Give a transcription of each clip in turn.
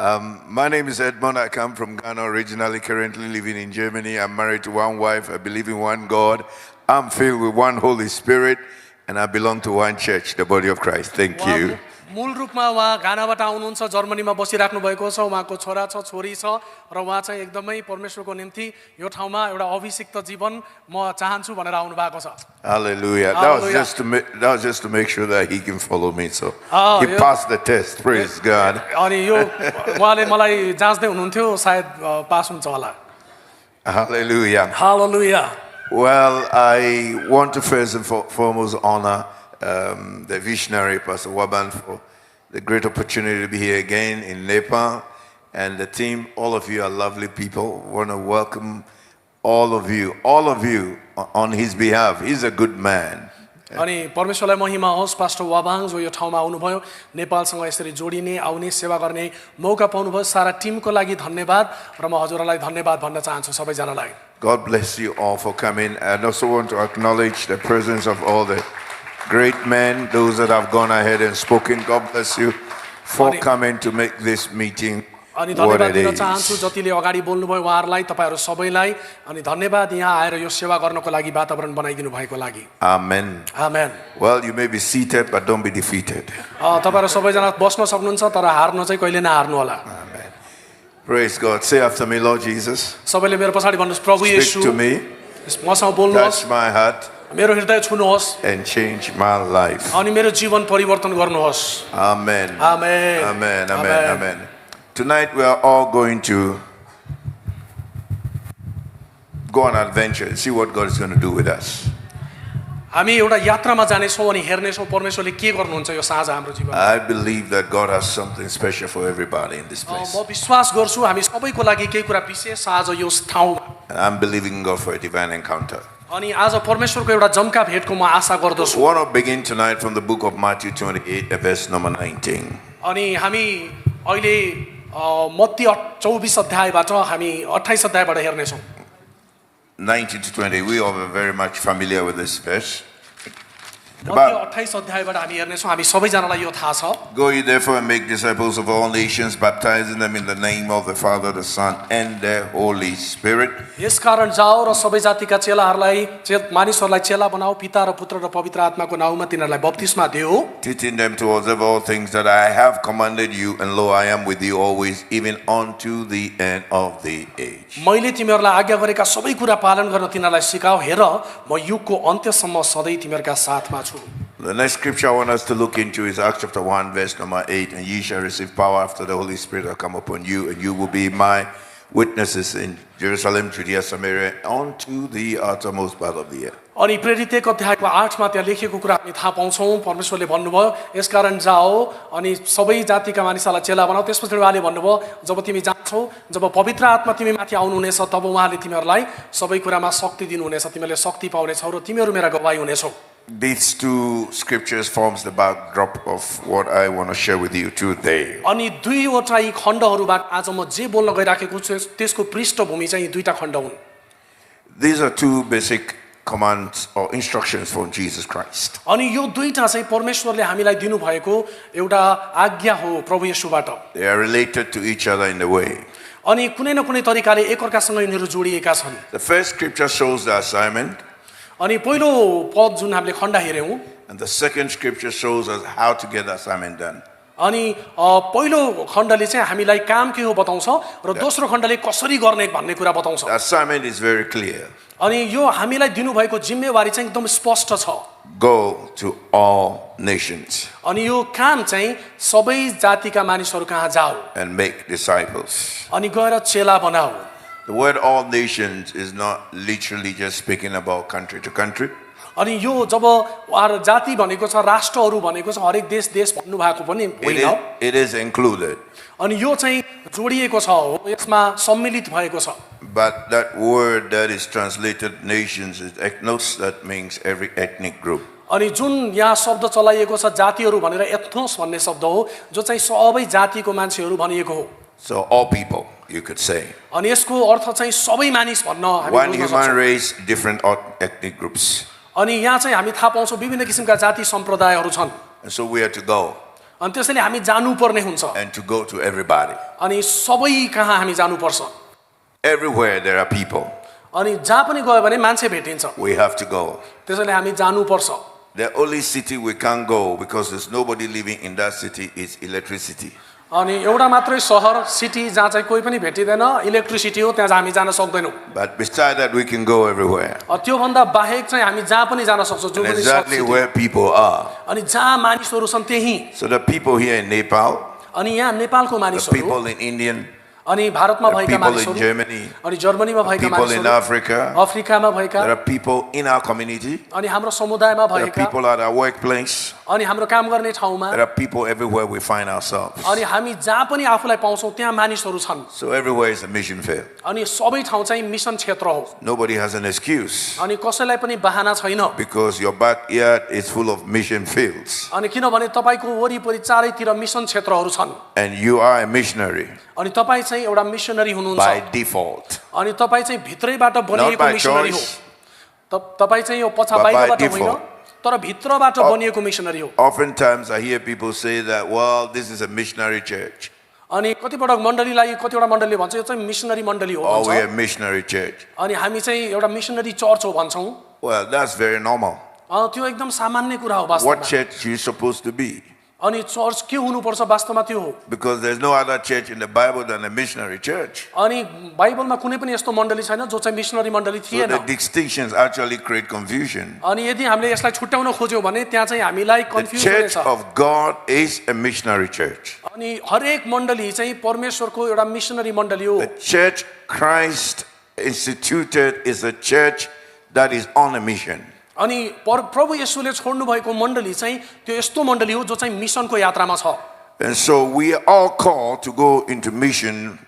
My name is Edmond. I come from Ghana originally, currently living in Germany. I'm married to one wife. I believe in one God. I'm filled with one Holy Spirit, and I belong to one church, the body of Christ. Thank you. मूल रूपमा उहाँ गानाबाट आउनुहुन्छ जर्मनीमा बसिराख्नु भएको छ उहाँको छोरा छ छोरी छ र उहाँ चाहिँ एकदमै परमेश्वरको निम्ति यो ठाउँमा एउटा अभिषिक्त जीवन म चाहन्छु भनेर आउनु भएको छ Hallelujah. That was just to make sure that he can follow me. So he passed the test. Praise God. अनि यो उहाँले मलाई जाँच्दै हुनुहुन्थ्यो सायद पास हुन्छ होला. Hallelujah. Hallelujah. Well, I want to first and foremost honor the visionary Pastor Waban for the great opportunity to be here again in Nepal, and the team. All of you are lovely people. Want to welcome all of you on his behalf. He's a good man. अनि परमेश्वरलाई महिमा होस् pastor वाबाङ जो यो ठाउँमा आउनुभयो नेपालसँग यसरी जोडिने आउने सेवा गर्ने मौका पाउनुभयो सारा टिमको लागि धन्यवाद र म हजुरलाई धन्यवाद भन्न चाहन्छु सबैजनालाई. God bless you all for coming. I also want to acknowledge the presence of all the great men, those that have gone ahead and spoken. God bless you for coming to make this meeting अनि what धन्यवाद it दिन is. चाहन्छु जतिले अगाडि बोल्नुभयो उहाँहरूलाई तपाईहरु सबैलाई अनि धन्यवाद यहाँ आएर यो सेवा गर्नको लागि वातावरण बनाइदिनु भएको लागि. Amen. Amen. Well, you may be seated, but don't be defeated. तपाईहरु सबैजना बस्न सक्नुहुन्छ तर हार्न चाहिँ कहिले नहार्नु होला. Amen. Praise God. Say after me, Lord Jesus. सबैले मेरो पछाडी भन्नुस् प्रभु येशू. Speak to me. मसँग बोल्नुहोस्. Touch my heart. मेरो हृदय छुनुहोस्. And change my life. अनि मेरो जीवन परिवर्तन गर्नुहोस्. Amen. Amen. Amen. Amen. Amen. Tonight we are all going to go on an adventure and see what God is going to do with us. हामी एउटा यात्रामा जानेछौं अनि हेर्नेछौं परमेश्वरले के गर्नुहुन्छ यो साँझ हाम्रो जीवनमा. I believe that God has something special for everybody in this place. म विश्वास गर्छु हामी सबैको लागि केही कुरा विशेष आज यो ठाउँमा. And I'm believing God for a divine encounter. अनि आज परमेश्वरको एउटा जम्का भेटको म आशा गर्दछु. We want to begin tonight from the book of Matthew 28 verse number 19. अनि हामी अहिले मत्ती 24 अध्यायबाट हामी 28 अध्यायबाट हेर्ने छौं. 19 to 20. We are very much familiar with this verse. मत्ती 28 अध्यायबाट हामी हेर्ने छौं. हामी सबैजनालाई यो थाहा छ. Go ye therefore and make disciples of all nations, baptizing them in the name of the Father, the Son, and the Holy Spirit. यसकारण जाओ र सबै जातिका चेलाहरूलाई मानिसहरूलाई चेला बनाऊ पिता र पुत्र र पवित्र आत्माको नाउँमा तिनीहरूलाई बप्तिस्मा देऊ. Teaching them to observe all things that I have commanded you, and lo, I am with you always, even unto the end of the age. मैले तिमीहरूलाई आज्ञा गरेका सबै कुरा पालन गर्न तिनीहरूलाई सिकाऊ. हेर म युगको अन्त्यसम्म सधैँ तिमीहरूका साथमा छु. The next scripture I want us to look into is Acts chapter 1 verse number 8. And ye shall receive power after the Holy Spirit will come upon you, and you will be my witnesses in Jerusalem, Judea, Samaria, unto the uttermost part of the earth. अनि प्रेरित एक अध्यायको 8 मा त्यहाँ लेखेको कुरा हामी थाहा पाउँछौं. परमेश्वरले भन्नुभयो यसकारण जाओ अनि सबै जातिका मानिसहरूलाई चेला बनाऊ. त्यसपछि उहाँले भन्नुभयो जब तिमी जान्छौ जब पवित्र आत्मा तिमी माथि आउनुहुनेछ तब उहाँले तिमीहरूलाई सबै कुरामा शक्ति दिनुहुनेछ. तिमीहरूले शक्ति पाउनेछौ र तिमीहरू मेरा गवाही हुनेछौ. These two scriptures forms the backdrop of what I want to share with you today. अनि दुईवटा यी खण्डहरूबाट आज म जे बोल्न गइराखेको छु त्यसको पृष्ठभूमि चाहिँ यी दुईटा खण्ड हुन्. These are two basic commands or instructions from Jesus Christ. अनि यो दुईटा चाहिँ परमेश्वरले हामीलाई दिनु भएको एउटा आज्ञा हो प्रभु येशूबाट. They are related to each other in a way. अनि कुनै न कुनै तरिकाले एकअर्कासँग यिनीहरू जोडिएका छन्. The first scripture shows the assignment. अनि पहिलो पद जुन हामीले खण्ड हेर्यौं And the second scripture shows us how to get the assignment done. अनि पहिलो खण्डले चाहिँ हामीलाई काम के हो बताउँछ र दोस्रो खण्डले कसरी गर्ने भन्ने कुरा बताउँछ. The assignment is very clear. अनि यो हामीलाई दिनुभएको जिम्मेवारी चाहिँ एकदम स्पष्ट छ. Go to all nations अनि यो काम चाहिँ सबै जातिका मानिसहरू कहाँ जाऊ and make disciples. अनि गएर चेला बनाऊ. The word all nations is not literally just speaking about country to country. अनि यो जब जाति भनेको छ राष्ट्रहरू भनेको छ हरेक देश भन्नु भएको पनि होइन. It is included. अनि यो चाहिँ जोडिएको छ हो यसमा सम्मिलित भएको छ. But that word that is translated nations is ethnos, that means every ethnic group. अनि जुन यहाँ शब्द चलाइएको छ जातिहरू भनेर एथनोस भन्ने शब्द हो जो चाहिँ सबै जातिको मान्छेहरू भनिएको हो. So all people, you could say. अनि यसको अर्थ चाहिँ सबै मानिस भन्न हामी One बुझ्न human सक्छौं. race, different ethnic groups. अनि यहाँ चाहिँ हामी थाहा पाउँछौं विभिन्न किसिमका जाति सम्प्रदायहरू छन्. And so we are to go. अनि त्यसैले हामी जानुपर्ने हुन्छ and to go to everybody. अनि सबै कहाँ हामी जानुपर्छ Everywhere there are people. अनि जहाँ पनि गयो भने मान्छे भेटिन्छ We have to go. त्यसैले हामी जानुपर्छ The only city we can't go because there's nobody living in that city is electricity. अनि एउटा मात्रै सहर सिटी जहाँ चाहिँ कोही पनि भेटिँदैन इलेक्ट्रिसिटी हो त्यहाँ हामी जान सक्दैनौँ But beside that, we can go everywhere. त्योभन्दा बाहेक चाहिँ हामी जहाँ पनि जान सक्छौँ जो And पनि exactly सक्छ where people are. अनि जहाँ मानिसहरू छन् त्यही So the people here in Nepal, अनि यहाँ नेपालको the मानिसहरू people in Indian, अनि भारतमा the भएका people in मानिसहरू Germany, अनि जर्मनीमा भएका people in मानिसहरू Africa, अफ्रिकामा भएका there are people in our community, अनि हाम्रो समुदायमा there are भएका people at our workplace, अनि हाम्रो काम गर्ने ठाउँमा there are people everywhere we find ourselves. अनि हामी जहाँ पनि आफूलाई पाउँछौँ त्यहाँ मानिसहरू छन् So everywhere is a mission field. अनि सबै ठाउँ चाहिँ मिसन क्षेत्र हो Nobody has an excuse अनि कसैलाई पनि बहाना छैन because your backyard is full of mission fields अनि किनभने तपाईँको वरिपरि चारैतिर मिसन क्षेत्रहरू छन् and you are a missionary अनि तपाईँ चाहिँ एउटा मिसनरी हुनुहुन्छ by default. अनि तपाईँ चाहिँ भित्रैबाट बनिएको by मिसनरी हो choice. तपाईँ चाहिँ यो पछा But by बाहिरबाट default. होइन तर भित्रबाट बनिएको मिसनरी हो Oftentimes I hear people say that, well, this is a missionary church अनि कतिपटक मण्डलीलाई कतिवटा मण्डलीले भन्छ यो चाहिँ मिसनरी मण्डली हो or we are भन्छ a missionary church. अनि हामी चाहिँ एउटा मिसनरी चर्च हो भन्छौँ Well, that's very normal. त्यो एकदम सामान्य कुरा हो What वास्तवमा church are you supposed to be? अनि चर्च के हुनुपर्छ वास्तवमा त्यो हो Because there's no other church in the Bible than a missionary church. अनि बाइबलमा कुनै पनि यस्तो मण्डली छैन जो चाहिँ मिसनरी मण्डली So थिएन the distinctions actually create confusion. अनि यदि हामीले यसलाई छुट्याउन खोज्यौँ भने त्यहाँ चाहिँ हामीलाई The कन्फ्युज church हुनेछ of God is a missionary church. अनि हरेक मण्डली चाहिँ परमेश्वरको एउटा मिसनरी मण्डली हो The church Christ instituted is a church that is on a mission. अनि प्रभु येशूले छोड्नु भएको मण्डली चाहिँ त्यो यस्तो मण्डली हो जो चाहिँ मिसनको यात्रामा छ And so we are all called to go into mission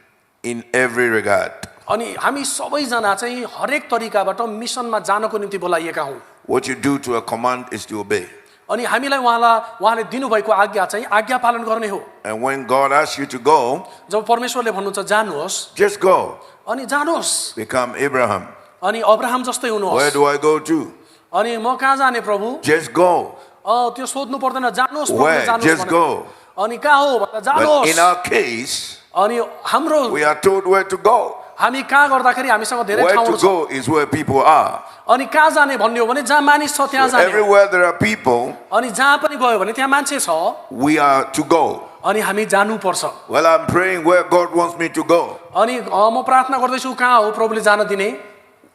in every regard. अनि हामी सबैजना चाहिँ हरेक तरिकाबाट मिसनमा जानको निम्ति बोलाइएका हौँ What you do to a command is to obey. अनि हामीलाई उहाँले दिनुभएको आज्ञा चाहिँ आज्ञा पालन गर्ने हो And when God asks you to go, जब परमेश्वरले भन्नुहुन्छ जानुहोस् just go. अनि जानुहोस् Become Abraham. अनि अब्राहम जस्तै Where हुनुहोस् do I go to? अनि म कहाँ जाने प्रभु Just go. त्यो सोध्नु पर्दैन जानुहोस् प्रभु, Where? जानुहोस् Just भनेर। go. अनि कहाँ हो भन्दा But in जानुहोस् our case, अनि हाम्रो we are told where to go. हामी कहाँ गर्दाखेरि हामीसँग धेरै Where ठाउँहरू to छ go is where people are. अनि कहाँ जाने भन्ने हो भने जहाँ मानिस छ त्यहाँ जाने हो। Everywhere there are people, अनि जहाँ पनि गयो भने त्यहाँ मान्छे छ we are to go. अनि हामी जानुपर्छ Well, I'm praying where God wants me to go. अनि म प्रार्थना गर्दैछु कहाँ हो प्रभुले जान दिने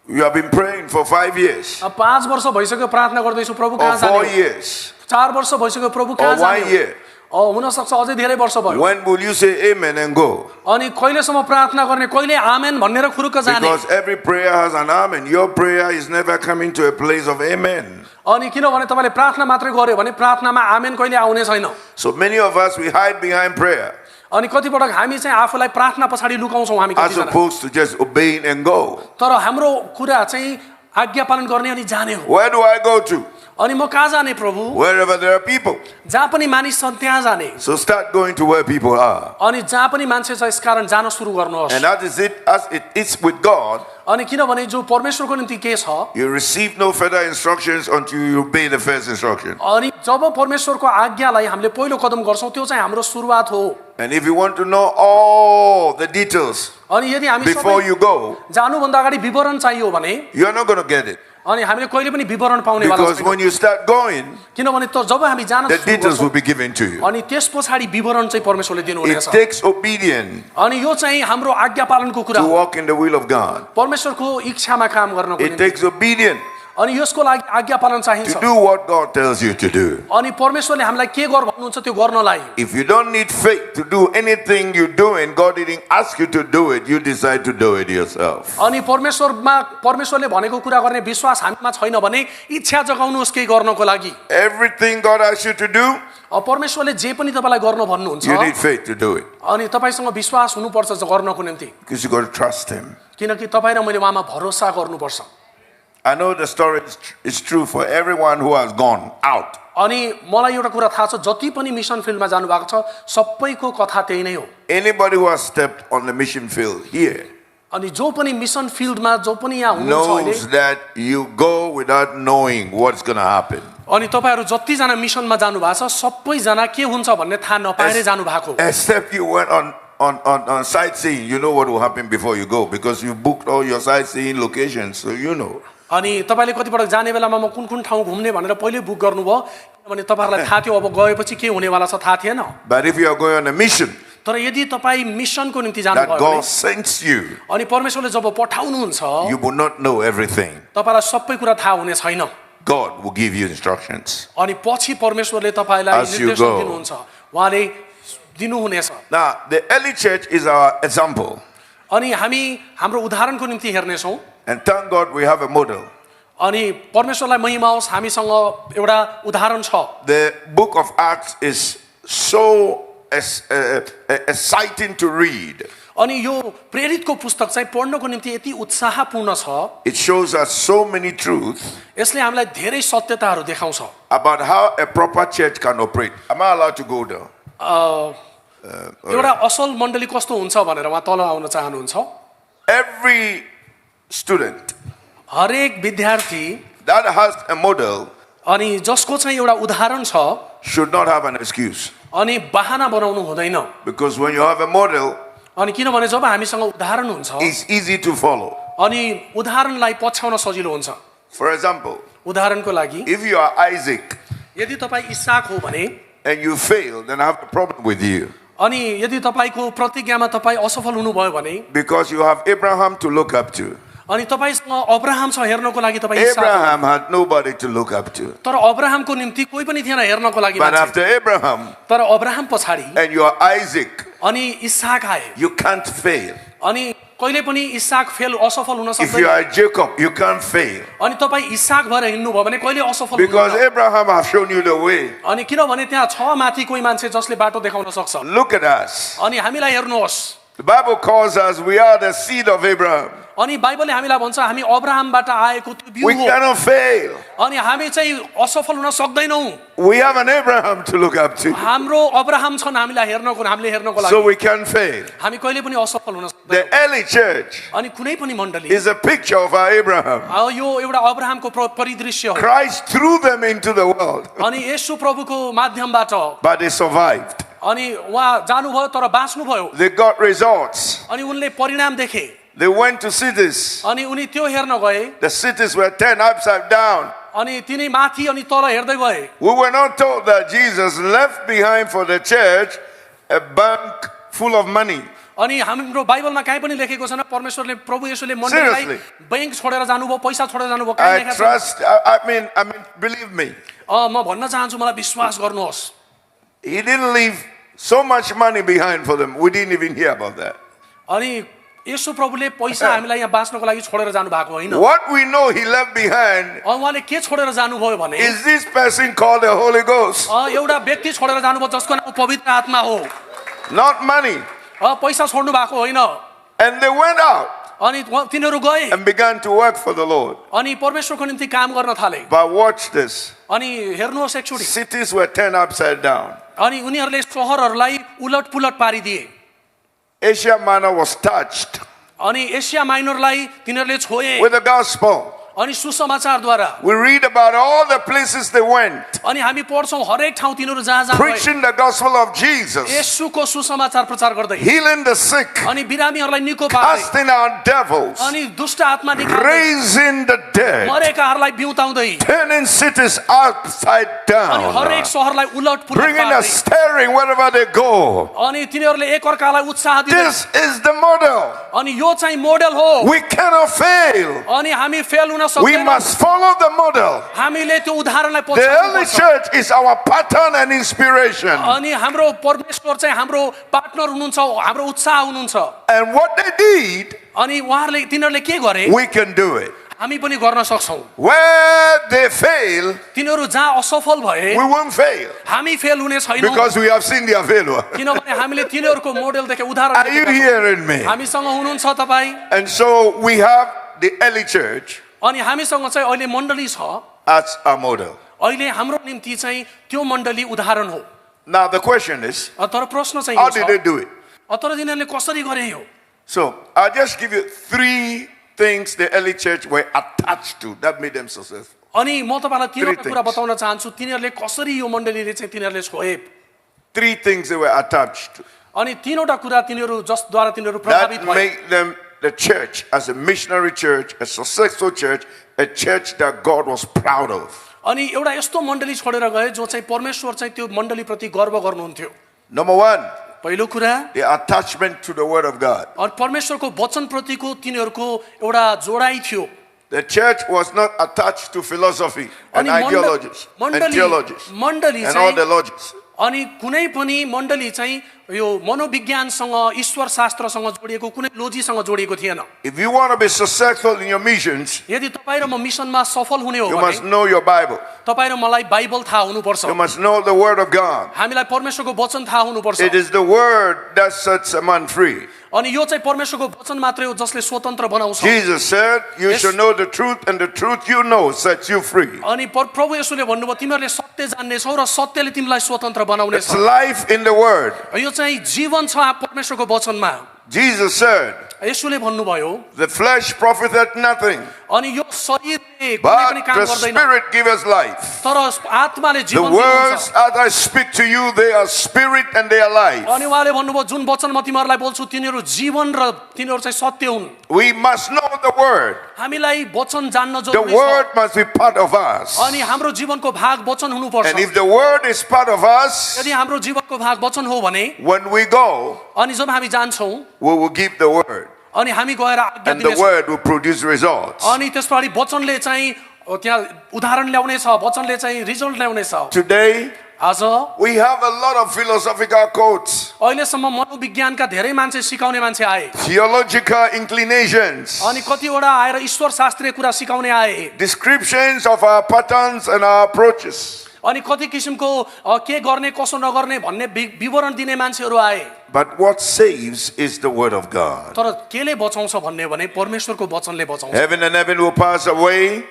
You have been praying for 5 years, 5 वर्ष भइसक्यो प्रार्थना गर्दैछु प्रभु or कहाँ 4 जाने हो? years, 4 वर्ष भइसक्यो प्रभु or कहाँ 1 जाने हो? year. हुन सक्छ अझै धेरै वर्ष भयो When will you say amen and go? अनि कहिलेसम्म प्रार्थना गर्ने कहिले आमेन भन्नेर खुरुक्क जाने Because every prayer has an amen. Your prayer is never coming to a place of amen. अनि किनभने तपाईँले प्रार्थना मात्रै गर्यो भने प्रार्थनामा आमेन कहिले आउने छैन So many of us, we hide behind prayer अनि कतिपटक हामी चाहिँ आफूलाई प्रार्थना पछाडि लुकाउँछौँ हामी as कतिजना opposed to just obeying and go. तर हाम्रो कुरा चाहिँ आज्ञा पालन गर्ने अनि जाने हो Where do I go to? अनि म कहाँ जाने प्रभु Wherever there are people. जहाँ पनि मानिस छन् त्यहाँ जाने So start going to where people are. अनि जहाँ पनि मान्छे छ यसकारण जान सुरु गर्नुहोस् And as it is with God, अनि किनभने जो परमेश्वरको निम्ति के छ you receive no further instructions until you obey the first instruction. अनि जब परमेश्वरको आज्ञालाई हामीले पहिलो कदम गर्छौँ त्यो चाहिँ हाम्रो सुरुवात हो And if you want to know all the details अनि यदि हामी before सबै you go, जानुभन्दा अगाडि विवरण चाहियो भने you are not going to get it. अनि हामीले कहिले पनि विवरण पाउने वाला Because छैनौँ when you start going, किनभने त जब हामी जान the सुरु details will गर्छौँ be given to you. अनि त्यस पछाडि विवरण चाहिँ परमेश्वरले It दिनुहुनेछ takes obedience अनि यो चाहिँ हाम्रो आज्ञा पालनको कुरा to हो walk in the will of God. परमेश्वरको इच्छामा काम गर्नको It निम्ति takes obedience अनि यसको लागि आज्ञा पालन चाहिन्छ to do what God tells you to do. अनि परमेश्वरले हामीलाई के गर भन्नुहुन्छ त्यो गर्नलाई If you don't need faith to do anything you do and God didn't ask you to do it, you decide to do it yourself. अनि परमेश्वरले भनेको कुरा गर्ने विश्वास हामीमा छैन भने इच्छा जगाउनुहोस् केही गर्नको लागि Everything God asks you to do, परमेश्वरले जे पनि तपाईँलाई गर्न भन्नुहुन्छ you need faith to do it. अनि तपाईँसँग विश्वास हुनुपर्छ गर्नको निम्ति Because you got to trust Him. किनकि तपाईँ र मैले उहाँमा भरोसा गर्नुपर्छ I know the story is true for everyone who has gone out. अनि मलाई एउटा कुरा थाहा छ जति पनि मिसन फिल्डमा जानुभएको छ सबैको कथा त्यही नै हो Anybody who has stepped on the mission field here अनि जो पनि मिसन फिल्डमा जो पनि यहाँ हुनुहुन्छ अहिले knows that you go without knowing what's going to happen. अनि तपाईहरु जतिजना मिसनमा जानु भएको छ सबैजना के हुन्छ भन्ने थाहा नपाएरै जानु भएको Except you went on sightseeing, you know what will happen before you go because you booked all your sightseeing locations, so you know. अनि तपाईले कति पटक जाने बेलामा म कुन कुन ठाउँ घुम्ने भनेर पहिले बुक गर्नुभयो किनभने तपाईहरुलाई थाहा थियो अब गएपछि के हुनेवाला छ थाहा थिएन But if you are going on a mission तर यदि तपाई मिसनको निम्ति जानु that भयो God भने sends you, अनि परमेश्वरले जब पठाउनुहुन्छ you will not know everything. तपाईलाई सबै कुरा थाहा हुने छैन God will give you instructions. अनि पछि परमेश्वरले तपाईलाई As you निर्देशन go. दिनुहुन्छ उहाँले दिनुहुनेछ Now, the early church is our example. अनि हामी हाम्रो उदाहरणको निम्ति हेर्नेछौँ And thank God we have a model. अनि परमेश्वरलाई महिमा होस् हामीसँग एउटा उदाहरण छ The book of Acts is so exciting to read. अनि यो प्रेरितको पुस्तक चाहिँ पढ्नको निम्ति यति उत्साहपूर्ण छ It shows us so many truths यसले हामीलाई धेरै सत्यताहरू देखाउँछ about how a proper church can operate. Am I allowed to go there? एउटा असल मण्डली कस्तो हुन्छ भनेर उहाँ तल आउन चाहनुहुन्छ Every student हरेक विद्यार्थी that has a model अनि जसको चाहिँ एउटा उदाहरण छ should not have an excuse. अनि बहाना बनाउनु हुँदैन Because when you have a model, अनि किनभने जब हामीसँग उदाहरण हुन्छ it's easy to follow. अनि उदाहरणलाई पछ्याउन सजिलो हुन्छ For example, उदाहरणको लागि if you are Isaac यदि तपाईँ इसाक हो भने and you fail, then I have a problem with you. अनि यदि तपाईको प्रतिज्ञामा तपाईँ असफल हुनुभयो भने Because you have Abraham to look up to. अनि तपाईसँग अब्राहम छ हेर्नको लागि तपाईँ इसाक हो। Abraham had nobody to look up to. तर अब्राहमको निम्ति कोही पनि थिएन हेर्नको लागि But मान्छे। after Abraham तर अब्राहम पछाडि and you are Isaac, अनि इसाक आए you can't fail. अनि कहिले पनि इसाक फेल असफल हुन If you सक्दैन are Jacob, you can't fail. अनि तपाईँ इसाक भएर हिँड्नु भयो भने कहिले असफल Because हुनुहुन्न। Abraham has shown you the way. अनि किनभने त्यहाँ छ माथि कोही मान्छे जसले बाटो देखाउन सक्छ Look at us. अनि हामीलाई हेर्नुहोस् The Bible calls us, we are the seed of Abraham. अनि बाइबलले हामीलाई भन्छ हामी अब्राहमबाट आएको त्यो बिउ We हो cannot fail. अनि हामी चाहिँ असफल हुन सक्दैनौँ We have an Abraham to look up to. हाम्रो अब्राहम छन् हामीले हेर्नको So लागि we can fail. हामी कहिले पनि असफल हुन सक्दैनौँ The early church अनि कुनै पनि मण्डली is a picture of our Abraham. यो एउटा अब्राहमको परिदृश्य हो Christ threw them into the world, अनि येशू प्रभुको माध्यमबाट but they survived. अनि उहाँ जानुभयो तर बाँच्नु भयो They got results. अनि उनले परिणाम देखे They went to cities. अनि उनी त्यो हेर्न गए The cities were turned upside down. अनि तिनी माथि अनि तल हेर्दै गए We were not told that Jesus left behind for the church a bank full of money. अनि हाम्रो बाइबलमा कहीँ पनि लेखेको छैन परमेश्वरले प्रभु येशूले मण्डलीलाई Seriously. बैंक छोडेर जानुभयो पैसा छोडेर जानुभयो कहीँ I लेखेको छैन trust, I mean, believe me. म भन्न चाहन्छु मलाई विश्वास गर्नुहोस् He didn't leave so much money behind for them. We didn't even hear about that. अनि येशू प्रभुले पैसा हामीलाई यहाँ बाँच्नको लागि छोडेर जानु भएको होइन What we know he left behind उहाँले के छोडेर जानुभयो भने is this person called the Holy Ghost. एउटा व्यक्ति छोडेर जानुभयो जसको नाम पवित्र आत्मा हो Not money. पैसा छोड्नु भएको होइन And they went out अनि तिनीहरू गए and began to work for the Lord. अनि परमेश्वरको निम्ति काम गर्न थाले But watch this. अनि हेर्नुहोस् एकचोटि Cities were turned upside down. अनि उनीहरूले सहरहरूलाई उलट पुलट पारिदिए Asia Minor was touched अनि एसिया माइनरलाई तिनीहरूले छोए with the gospel. अनि सुसमाचारद्वारा We read about all the places they went, अनि हामी पढ्छौँ हरेक ठाउँ तिनीहरू जहाँ जहाँ गए preaching the gospel of Jesus, येशूको सुसमाचार प्रचार गर्दै healing the sick, अनि बिरामीहरूलाई निको पार्दै casting out devils, अनि दुष्ट आत्मा निकाल्दै raising the dead, मरेकाहरूलाई बिउताउँदै turning cities upside अनि down, हरेक सहरलाई उलट पुलट bringing a पार्दै stirring wherever they go. अनि तिनीहरूले एकअर्कालाई उत्साह दिँदै This is the model. अनि यो चाहिँ मोडेल हो We cannot fail. अनि हामी फेल हुन We सक्दैनौँ must follow the model. हामीले त्यो उदाहरणलाई The early पछ्याउनुपर्छ church is our pattern and inspiration. अनि हाम्रो परमेश्वर चाहिँ हाम्रो पार्टनर हुनुहुन्छ हाम्रो उत्साह हुनुहुन्छ And what they did, अनि उहाँहरूले तिनीहरूले के गरे we can do it. हामी पनि गर्न सक्छौँ Where they fail, तिनीहरू जहाँ असफल भए we won't fail हामी फेल हुने छैनौँ because we have seen their failure. किनभने हामीले तिनीहरूको मोडेल देखे उदाहरण Are you देखेका छौँ। hearing me? हामीसँग हुनुहुन्छ तपाईँ And so we have the early church अनि हामीसँग चाहिँ अहिले मण्डली छ as our model. अहिले हाम्रो निम्ति चाहिँ त्यो मण्डली उदाहरण हो Now the question is, तर प्रश्न चाहिँ how यो did छ they do it? तर तिनीहरूले कसरी गरे यो So I'll just give you 3 things the early church were attached to that made them successful. अनि म तपाईलाई तीनवटा Three कुरा things. बताउन चाहन्छु तिनीहरूले कसरी यो मण्डलीले चाहिँ तिनीहरूले छोए 3 things they were attached to. अनि तीनवटा कुरा तिनीहरू जसद्वारा तिनीहरू That प्रभावित भए make them the church as a missionary church, a successful church, a church that God was proud of. अनि एउटा यस्तो मण्डली छोडेर गए जो चाहिँ परमेश्वर चाहिँ त्यो मण्डलीप्रति गर्व गर्नुहुन्थ्यो Number 1, पहिलो कुरा the attachment to the word of God. अनि परमेश्वरको वचनप्रतिको तिनीहरूको एउटा जोडाइ थियो The church was not attached to philosophy and अनि ideologies and theologies मण्डली and all चाहिँ the logics. अनि कुनै पनि मण्डली चाहिँ यो मनोविज्ञानसँग ईश्वर शास्त्रसँग जोडिएको कुनै लोजीसँग जोडिएको थिएन If you want to be successful in your missions, यदि तपाईँ र म मिसनमा सफल हुने हो you भने must know your Bible. तपाईँ र मलाई बाइबल थाहा हुनुपर्छ You must know the word of God. हामीलाई परमेश्वरको वचन थाहा हुनुपर्छ It is the word that sets a man free. अनि यो चाहिँ परमेश्वरको वचन मात्रै हो जसले स्वतन्त्र बनाउँछ Jesus said, you Yes. shall know the truth, and the truth you know sets you free. अनि प्रभु येशूले भन्नुभयो तिमीहरूले सत्य जान्नेछौ र सत्यले तिमीलाई स्वतन्त्र बनाउनेछ It's life in the word. यो चाहिँ जीवन छ परमेश्वरको वचनमा Jesus said, येशूले भन्नुभयो the flesh profiteth nothing, अनि यो शरीरले कुनै पनि but काम the गर्दैन spirit giveth life. तर आत्माले The जीवन words दिनुहुन्छ as I speak to you, they are spirit and they are life. अनि उहाँले भन्नुभयो जुन वचन म तिमीहरूलाई बोल्छु तिनीहरू जीवन र तिनीहरू चाहिँ सत्य हुन् We must know the word. हामीलाई वचन जान्न The जरुरी word छ must be part of us. अनि हाम्रो जीवनको भाग वचन हुनुपर्छ And if the word is part of us, यदि हाम्रो जीवनको भाग वचन हो भने when we go, अनि जब हामी जान्छौँ we will give the word. अनि हामी गएर आज्ञा And the दिनेछौँ word will produce results. अनि त्यसपछि वचनले चाहिँ त्यहाँ उदाहरण ल्याउनेछ वचनले चाहिँ रिजल्ट ल्याउनेछ Today, आज we have a lot of philosophical quotes, अहिलेसम्म मनोविज्ञानका धेरै मान्छे सिकाउने मान्छे आए theological inclinations, अनि कतिवटा आएर ईश्वर शास्त्रीय कुरा सिकाउने आए descriptions of our patterns and our approaches. अनि कति किसिमको के गर्ने कसो नगर्ने भन्ने विवरण दिने मान्छेहरू आए But what saves is the word of God. तर केले बचाउँछ भन्ने भने परमेश्वरको वचनले बचाउँछ Heaven and heaven will pass away,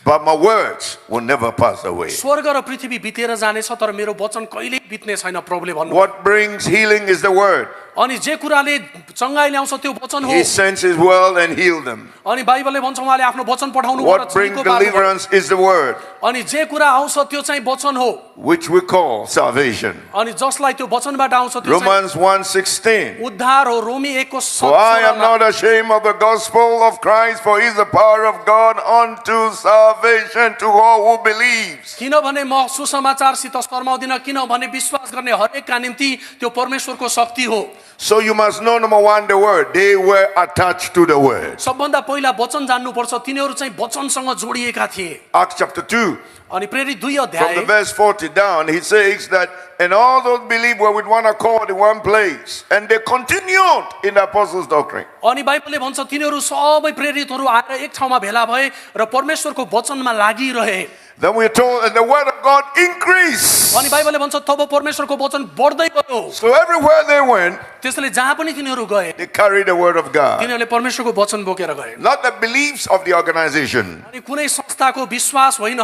but my words will never pass away. स्वर्ग र पृथ्वी बितेर जानेछ तर मेरो वचन कहिल्यै बित्ने छैन प्रभुले भन्नु What brings healing is the word. अनि जे कुराले चंगाई ल्याउँछ त्यो वचन हो He sends his word and healed them. अनि बाइबलले भन्छ उहाँले आफ्नो वचन पठाउनु What brings deliverance is the word, अनि जे कुरा आउँछ त्यो चाहिँ वचन हो which we call salvation. अनि जसलाई त्यो वचनबाट आउँछ त्यो चाहिँ Romans 1:16. उद्धार हो रोमी 1 को For I am not ashamed of the gospel of Christ, for he is the power of God unto salvation to all who believes. किनभने म सुसमाचारसित शर्माउँदिन किनभने विश्वास गर्ने हरेकका निम्ति त्यो परमेश्वरको शक्ति हो So you must know, number one, the word. They were attached to the word. सबभन्दा पहिला वचन जान्नुपर्छ तिनीहरू चाहिँ वचनसँग जोडिएका थिए Acts chapter 2, अनि प्रेरित 2 from अध्याय the verse 40 down, he says that, and all those believed were with one accord in one place, and they continued in the apostles' doctrine. अनि बाइबलले भन्छ तिनीहरू सबै प्रेरितहरू आएर एक ठाउँमा भेला भए र परमेश्वरको वचनमा लागिरहे Then we are told, and the word of God increased. अनि बाइबलले भन्छ तब परमेश्वरको वचन बढ्दै गयो So everywhere they went, त्यसैले जहाँ पनि तिनीहरू गए they carried the word of God. तिनीहरूले परमेश्वरको वचन बोकेर गए Not the beliefs of the organization, अनि कुनै संस्थाको विश्वास होइन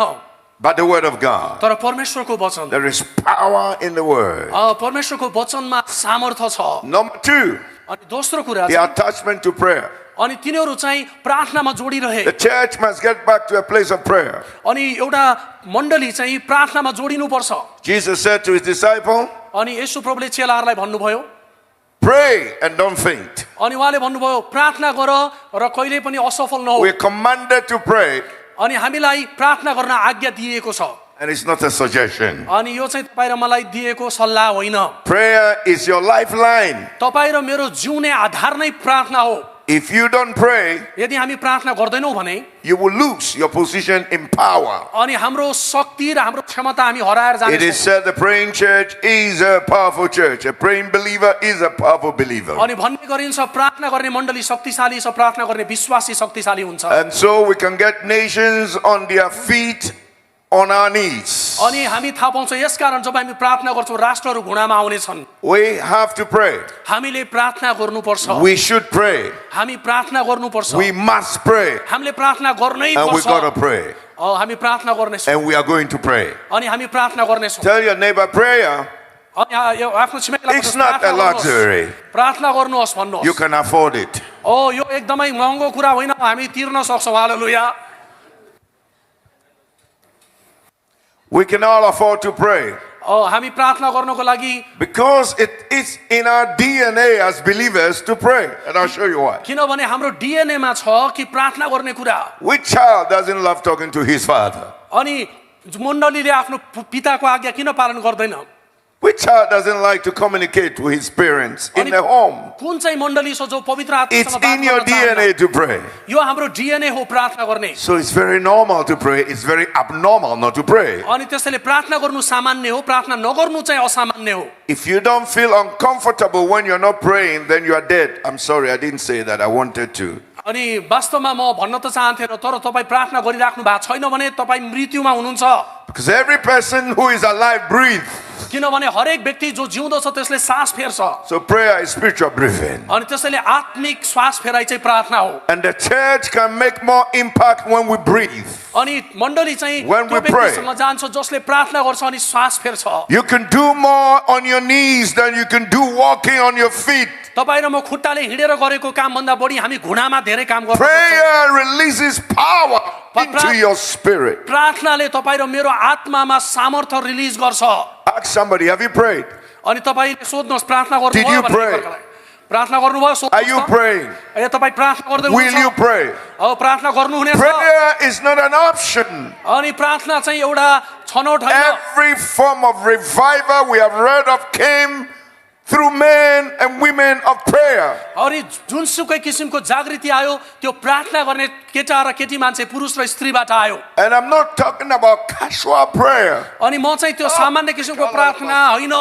but the word of God. तर परमेश्वरको वचन There is power in the word. परमेश्वरको वचनमा सामर्थ्य छ Number 2, अनि दोस्रो कुरा the attachment to prayer. अनि तिनीहरू चाहिँ प्रार्थनामा जोडिरहे The church must get back to a place of prayer. अनि एउटा मण्डली चाहिँ प्रार्थनामा जोडिनुपर्छ Jesus said to his disciple, अनि येशू प्रभुले चेलाहरूलाई भन्नुभयो pray and don't faint. अनि उहाँले भन्नुभयो प्रार्थना गर र कहिल्यै पनि असफल नहो We're commanded to pray, अनि हामीलाई प्रार्थना गर्न आज्ञा दिएको छ and it's not a suggestion. अनि यो चाहिँ तपाईँ र मलाई दिएको सल्लाह होइन Prayer is your lifeline. तपाईँ र मेरो जिउने आधार नै प्रार्थना हो If you don't pray, यदि हामी प्रार्थना गर्दैनौँ भने you will lose your position in power. अनि हाम्रो शक्ति र हाम्रो क्षमता हामी हराएर It is जान्छौँ said the praying church is a powerful church. A praying believer is a powerful believer. अनि भन्ने गरिन्छ प्रार्थना गर्ने मण्डली शक्तिशाली छ प्रार्थना गर्ने विश्वासी शक्तिशाली हुन्छ And so we can get nations on their feet on our knees. अनि हामी थाहा पाउँछौँ यसकारण जब हामी प्रार्थना गर्छौँ राष्ट्रहरू घुँडामा आउनेछन् We have to pray. हामीले प्रार्थना गर्नुपर्छ We should pray. हामी प्रार्थना गर्नुपर्छ We must pray. हामीले प्रार्थना गर्नै And we पर्छ got to pray. हामी प्रार्थना गर्नेछौँ And we are going to pray. अनि हामी प्रार्थना गर्नेछौँ Tell your neighbor, prayer, अनि यो आफ्नो छिमेकीलाई it's भन्नुहोस्, not a प्रार्थना गर्नुहोस्। luxury. प्रार्थना गर्नुहोस् भन्नुहोस् You can afford it. यो एकदमै महँगो कुरा होइन हामी तिर्न सक्छौँ hallelujah We can all afford to pray हामी प्रार्थना गर्नको लागि because it is in our DNA as believers to pray. And I'll show you why. किनभने हाम्रो डिएनएमा छ कि प्रार्थना गर्ने कुरा Which child doesn't love talking to his father? अनि मण्डलीले आफ्नो पिताको आज्ञा किन पालन गर्दैन Which child doesn't like to communicate with his parents in the home? कुन चाहिँ मण्डली छ जो पवित्र It's आत्मासँग बात in your गर्न चाहन्न? DNA to pray. यो हाम्रो डिएनए हो प्रार्थना गर्ने So it's very normal to pray. It's very abnormal not to pray. अनि त्यसैले प्रार्थना गर्नु सामान्य हो प्रार्थना नगर्नु चाहिँ असामान्य हो If you don't feel uncomfortable when you're not praying, then you are dead. I'm sorry, I didn't say that. I wanted to. अनि वास्तवमा म भन्न त चाहन्थेन तर तपाईँ प्रार्थना गरिराख्नु भएको छैन भने तपाईँ मृत्युमा हुनुहुन्छ Because every person who is alive breathes. किनभने हरेक व्यक्ति जो जिउँदो छ त्यसले सास फेर्छ So prayer is spiritual breathing. अनि त्यसैले आत्मिक श्वास फेराइ चाहिँ प्रार्थना हो And the church can make more impact when we breathe. अनि मण्डली चाहिँ When त्यो we pray. व्यक्तिसँग जान्छ जसले प्रार्थना गर्छ अनि श्वास फेर्छ You can do more on your knees than you can do walking on your feet. तपाईँ र म खुट्टाले हिँडेर गरेको काम भन्दा बढी हामी घुँडामा धेरै काम गर्छौँ Prayer releases power into your spirit. प्रार्थनाले तपाईँ र मेरो आत्मामा सामर्थ्य रिलिज गर्छ Ask somebody, have you prayed? अनि तपाईँले सोध्नुहोस् प्रार्थना Did गर्नुभयो you भनेर pray? एकअर्कालाई। प्रार्थना गर्नुभयो Are you सोध्नुहोस् त। praying? ए तपाईँ प्रार्थना गर्दै Will you हुनुहुन्छ pray? अब प्रार्थना गर्नुहुनेछ Prayer is not an option. अनि प्रार्थना चाहिँ एउटा छनौट होइन Every form of revival we have read of came through men and women of prayer. अनि जुनसुकै किसिमको जागृति आयो त्यो प्रार्थना गर्ने केटा र केटी मान्छे पुरुष र स्त्रीबाट आयो And I'm not talking about casual prayer. अनि म चाहिँ त्यो सामान्य किसिमको प्रार्थना होइन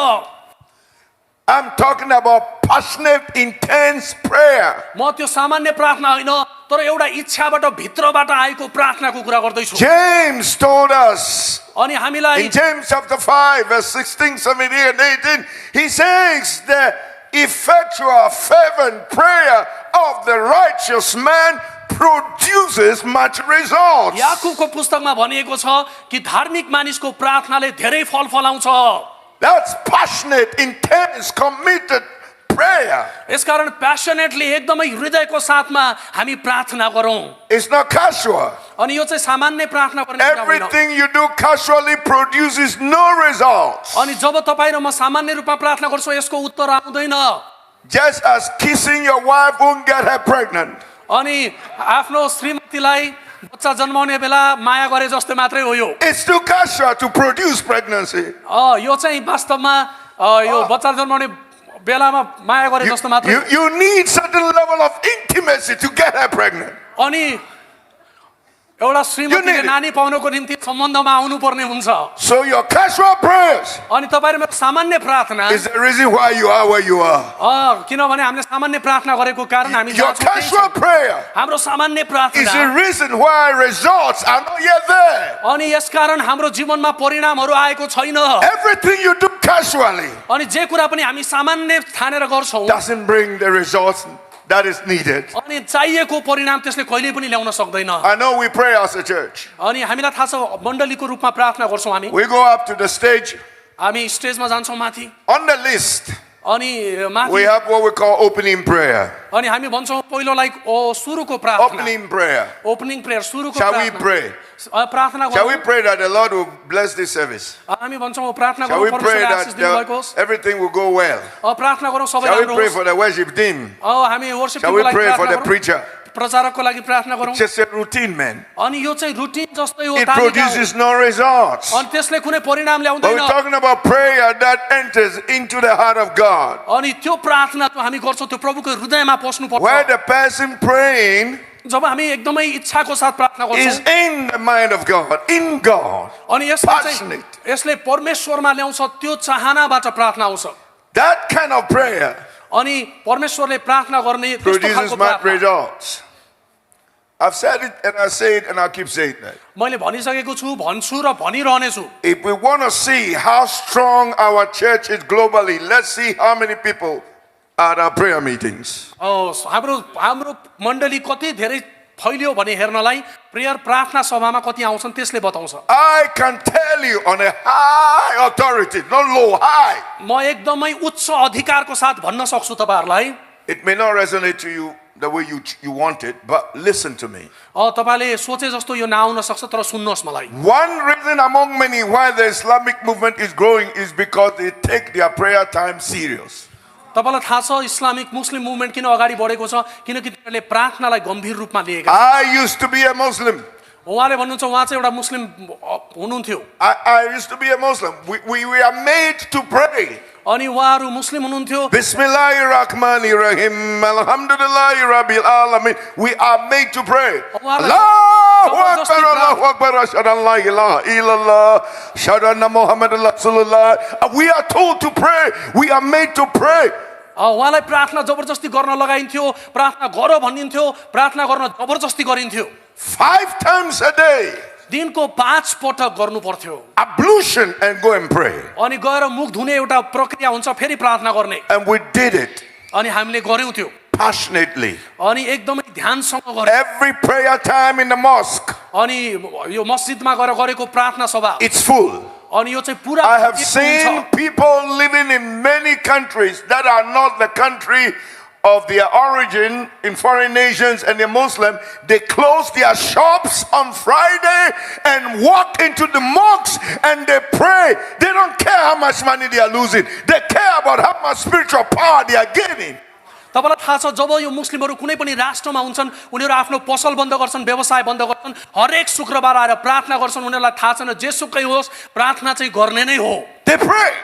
I'm talking about passionate, intense prayer. म त्यो सामान्य प्रार्थना होइन तर एउटा इच्छाबाट भित्रबाट आएको प्रार्थनाको कुरा गर्दैछु James told us अनि हामीलाई in James chapter 5, verse 16, 17, and 18, he says the effectual, fervent prayer of the righteous man produces much results. याकुबको पुस्तकमा भनिएको छ कि धार्मिक मानिसको प्रार्थनाले धेरै फल फलाउँछ That's passionate, intense, committed prayer. यसकारण प्यासनेटली एकदमै हृदयको साथमा हामी प्रार्थना गरौँ It's not casual. अनि यो चाहिँ सामान्य प्रार्थना गर्ने कुरा होइन Everything you do casually produces no results. अनि जब तपाईँ र म सामान्य रूपमा प्रार्थना गर्छौँ यसको उत्तर आउँदैन Just as kissing your wife won't get her pregnant. अनि आफ्नो श्रीमतीलाई बच्चा जन्माउने बेला माया गरे जस्तो मात्रै हो यो It's too casual to produce pregnancy. यो चाहिँ वास्तवमा यो बच्चा जन्माउने बेलामा माया गरे जस्तो मात्रै You need certain level of intimacy to get her pregnant. अनि एउटा श्रीमतीले need it. नानी पाउनको निम्ति सम्बन्धमा आउनु पर्ने हुन्छ So your casual prayers अनि तपाईँ र मेरो सामान्य प्रार्थना is the reason why you are where you are. किनभने हामीले सामान्य प्रार्थना गरेको कारण हामी Your जहाँ छौँ त्यही casual छौँ। prayer हाम्रो सामान्य is प्रार्थना the reason why results are not yet there. अनि यसकारण हाम्रो जीवनमा परिणामहरू आएको छैन Everything you do casually अनि जे कुरा पनि हामी सामान्य ठानेर गर्छौँ doesn't bring the results that is needed. अनि चाहिएको परिणाम त्यसले कहिले पनि ल्याउन सक्दैन I know we pray as a church. अनि हामीलाई थाहा छ मण्डलीको रूपमा प्रार्थना गर्छौँ हामी We go up to the stage. हामी स्टेजमा जान्छौँ माथि On the list, अनि माथि we have what we call opening prayer. अनि हामी भन्छौँ पहिलोलाई सुरुको प्रार्थना Opening prayer. ओपनिङ प्रेयर सुरुको Shall we प्रार्थना pray? प्रार्थना Shall we गरौँ pray that the Lord will bless this service? हामी भन्छौँ प्रार्थना Shall गरौँ we pray परमेश्वरले that आशिष दिनुभएको होस् everything will go well? प्रार्थना गरौँ सबै Shall we राम्रो pray होस् for the worship team? हामी वर्शिप Shall we टिमको लागि pray for प्रार्थना the गरौँ preacher? प्रचारकको लागि प्रार्थना गरौँ Just a routine, man. अनि यो चाहिँ रुटिन जस्तै हो It तालिका हो। produces no results. अनि त्यसले कुनै परिणाम But ल्याउँदैन we're talking about prayer that enters into the heart of God. अनि त्यो प्रार्थना जो हामी गर्छौँ त्यो प्रभुको हृदयमा पस्नु Where पर्छ the person praying जब हामी एकदमै इच्छाको साथ प्रार्थना is गर्छौँ in the mind of God, in God. अनि यसले चाहिँ Passionate. यसले परमेश्वरमा ल्याउँछ त्यो चाहनाबाट प्रार्थना आउँछ That kind of prayer अनि परमेश्वरले प्रार्थना गर्ने त्यस्तो produces खालको much प्रार्थना results. I've said it and I say it and I'll keep saying that. मैले भनिसकेको छु भन्छु र भनिरहनेछु If we want to see how strong our church is globally, let's see how many people are at our prayer meetings. हाम्रो मण्डली कति धेरै फैलियो भने हेर्नलाई प्रेयर प्रार्थना सभामा कति आउँछन् त्यसले बताउँछ I can tell you on a high authority, not low, high. म एकदमै उच्च अधिकारको साथ भन्न सक्छु तपाईहरुलाई It may not resonate to you, the way you want it, but listen to me. तपाईँले सोचे जस्तो यो नआउन सक्छ तर सुन्नुहोस् मलाई One reason among many why the Islamic movement is growing is because they take their prayer time serious. तपाईँलाई थाहा छ इस्लामिक मुस्लिम मुभमेन्ट किन अगाडि बढेको छ किनकि तिनीहरूले प्रार्थनालाई गम्भीर रूपमा लिएका I used to be a Muslim. उहाँले भन्नुहुन्छ उहाँ चाहिँ एउटा मुस्लिम हुनुहुन्थ्यो I used to be a Muslim. We are made to pray. अनि उहाँहरू मुस्लिम हुनुहुन्थ्यो Bismillahirrahmanirrahim. Alhamdulillahi Rabbil Alamin. We are made to pray. Allahu Allahu Akbar, Allahu Akbar, ashhadu an la ilaha illallah, ashhadu anna Muhammadan Rasulullah. We are told to pray. We are made to pray. उहाँलाई प्रार्थना जबरजस्ती गर्न लगाइन्थ्यो प्रार्थना गर भनिन्थ्यो प्रार्थना गर्न जबरजस्ती गरिन्थ्यो 5 times a day. दिनको 5 पटक गर्नु पर्थ्यो Ablution and go and pray. अनि गएर मुख धुने एउटा प्रक्रिया हुन्छ फेरि प्रार्थना गर्ने And we did it अनि हामीले गर्यौं त्यो passionately. अनि एकदमै ध्यानसँग गर्यौं Every prayer time in the mosque, अनि यो मस्जिदमा गएर गरेको प्रार्थना सभा it's full. अनि यो चाहिँ पुरा I have भरिएको seen हुन्छ। people living in many countries that are not the country of their origin in foreign nations, and they're Muslim. They close their shops on Friday and walk into the mosques and they pray. They don't care how much money they are losing. They care about how much spiritual power they are gaining. तपाईलाई थाहा छ जब यो मुस्लिमहरू कुनै पनि राष्ट्रमा हुन्छन् उनीहरू आफ्नो पसल बन्द गर्छन् व्यवसाय बन्द गर्छन् हरेक शुक्रबार आएर प्रार्थना गर्छन् उनीहरूलाई थाहा छैन जेसुकै होस् प्रार्थना चाहिँ गर्ने नै हो They pray.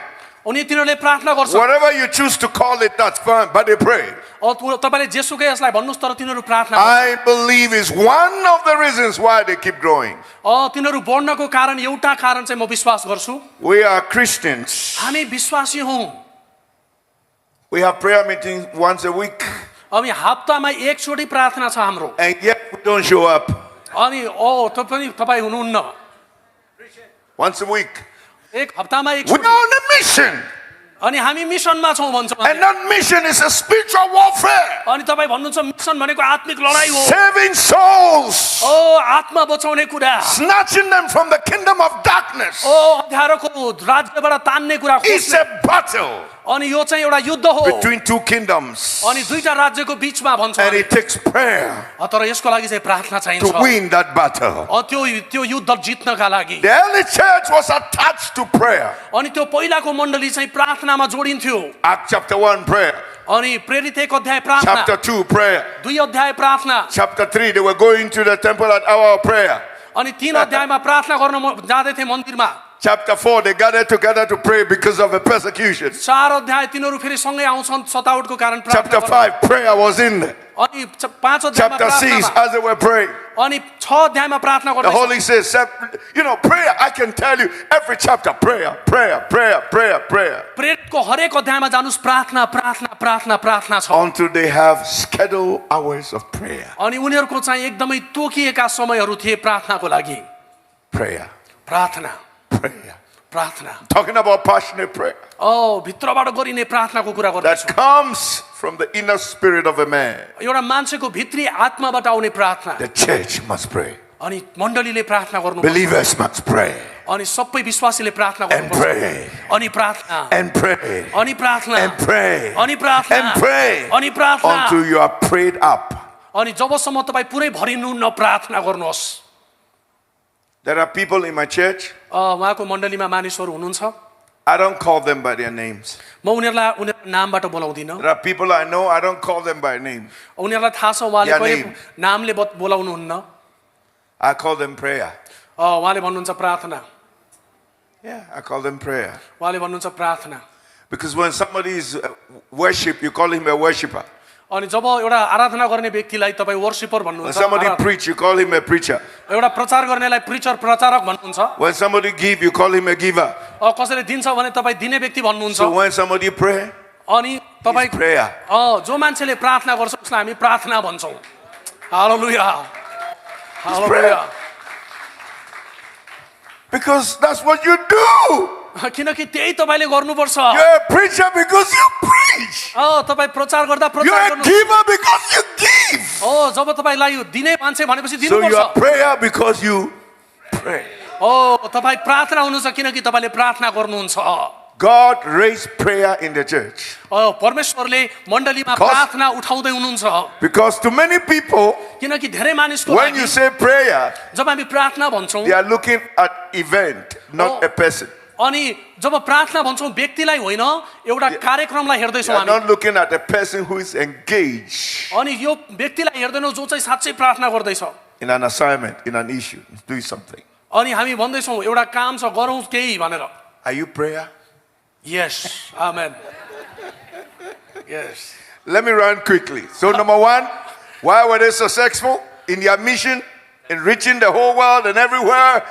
अनि तिनीहरूले प्रार्थना गर्छन् Whatever you choose to call it, that's fine, but they pray. तपाईले जेसुकै यसलाई भन्नुस् तर तिनीहरू प्रार्थना I believe is one of the reasons why they keep growing. तिनीहरू बढ्नको कारण एउटा कारण चाहिँ म विश्वास गर्छु We are Christians. हामी विश्वासी हौं We have prayer meetings once a week, अनि हप्तामा एकचोटी प्रार्थना छ हाम्रो and yet we don't show up. अनि तपाई हुनुहुन्न Once a week. एक हप्तामा We're एकचोटी on a mission. अनि हामी मिसनमा छौं भन्छौं And that mission is a spiritual warfare. अनि तपाई भन्नुहुन्छ मिसन भनेको आत्मिक लडाई हो Saving souls. आत्मा बचाउने कुरा Snatching them from the kingdom of darkness. अध्यारोको राज्यबाट तान्ने कुरा It's a battle अनि यो चाहिँ एउटा युद्ध हो between two kingdoms. अनि दुईटा राज्यको बीचमा भन्छ And it takes prayer तर यसको लागि चाहिँ प्रार्थना to चाहिन्छ win that battle. त्यो युद्ध जित्नका लागि The early church was attached to prayer. अनि त्यो पहिलाको मण्डली चाहिँ प्रार्थनामा जोडिन्थ्यो Acts chapter 1 prayer. अनि प्रेरित 1 अध्याय प्रार्थना Chapter 2 prayer. 2 अध्याय प्रार्थना Chapter 3 they were going to the temple at hour of prayer. अनि 3 अध्यायमा प्रार्थना गर्न जाँदै थिए मन्दिरमा Chapter 4 they gathered together to pray because of the persecution. 4 अध्याय तिनीहरू फेरि सँगै आउँछन् सतावटको कारण Chapter 5 prayer was in there. अनि 5 अध्यायमा Chapter 6 प्रार्थना as they were praying. अनि 6 अध्यायमा प्रार्थना The गर्दै Holy says, prayer. I can tell you every chapter, prayer. प्रेरितको हरेक अध्यायमा जानुस् प्रार्थना प्रार्थना प्रार्थना प्रार्थना छ Until they have scheduled hours of prayer. अनि उनीहरूको चाहिँ एकदमै तोकिएका समयहरू थिए प्रार्थनाको लागि Prayer. प्रार्थना Prayer. प्रार्थना Talking about passionate prayer. भित्रबाट गरिने प्रार्थनाको कुरा That गर्दैछु comes from the inner spirit of a man. एउटा मान्छेको भित्री आत्माबाट आउने प्रार्थना The church must pray. अनि मण्डलीले प्रार्थना गर्नु Believers must pray. अनि सबै विश्वासीले प्रार्थना And गर्नुपर्छ pray. अनि प्रार्थना And pray. अनि प्रार्थना And pray. अनि प्रार्थना And pray. अनि प्रार्थना Until you are prayed up. अनि जबसम्म तपाई पुरै भरिनुहुन्न प्रार्थना गर्नुहोस् There are people in my church. उहाँको मण्डलीमा मानिसहरू हुनुहुन्छ I don't call them by their names. म उनीहरूको नामबाट बोलाउँदिन There are people I know. I don't call them by name. उनीहरूलाई थाहा छ उहाँले Their कहिले name. नामले बोलाउनुहुन्न I call them prayer. उहाँले भन्नुहुन्छ प्रार्थना Yeah, I call them prayer. उहाँले भन्नुहुन्छ प्रार्थना Because when somebody is worship, you call him a worshipper. अनि जब एउटा आराधना गर्ने व्यक्तिलाई तपाईँ वर्शिपर When भन्नुहुन्छ somebody preach, you call him a preacher. एउटा प्रचार गर्नेलाई प्रिचर प्रचारक भन्नुहुन्छ When somebody give, you call him a giver. कसैले दिन्छ भने तपाईँ दिने व्यक्ति भन्नुहुन्छ So when somebody pray, अनि तपाईँ it's prayer. जो मान्छेले प्रार्थना गर्छ उसलाई हामी प्रार्थना भन्छौँ hallelujah hallelujah Because that's what you do. किनकि त्यही तपाईले गर्नुपर्छ You're a preacher because you preach. तपाईँ प्रचार गर्दा You're प्रचार a गर्नु giver because you give. जब तपाईँलाई यो दिने मान्छे भनेपछि So you are दिनुपर्छ prayer because you pray. तपाईँ प्रार्थना हुनुहुन्छ किनकि तपाईँले प्रार्थना गर्नुहुन्छ God raised prayer in the church. परमेश्वरले मण्डलीमा Cause- प्रार्थना उठाउँदै हुनुहुन्छ Because to many people, किनकि धेरै मानिसको when लागि you say prayer, जब हामी प्रार्थना भन्छौँ they are looking at event, not Oh. a person. अनि जब प्रार्थना भन्छौँ व्यक्तिलाई होइन एउटा कार्यक्रमलाई They हेर्दैछौँ are हामी not looking at a person who is engaged अनि यो व्यक्तिलाई हेर्दैनौँ जो चाहिँ साँच्चै प्रार्थना गर्दैछ in an assignment, in an issue, doing something. अनि हामी भन्दैछौँ एउटा काम छ गरौँ केही भनेर Are you prayer? Yes amen yes Let me run quickly. So, number one, why were they successful in their mission, in reaching the whole world and everywhere?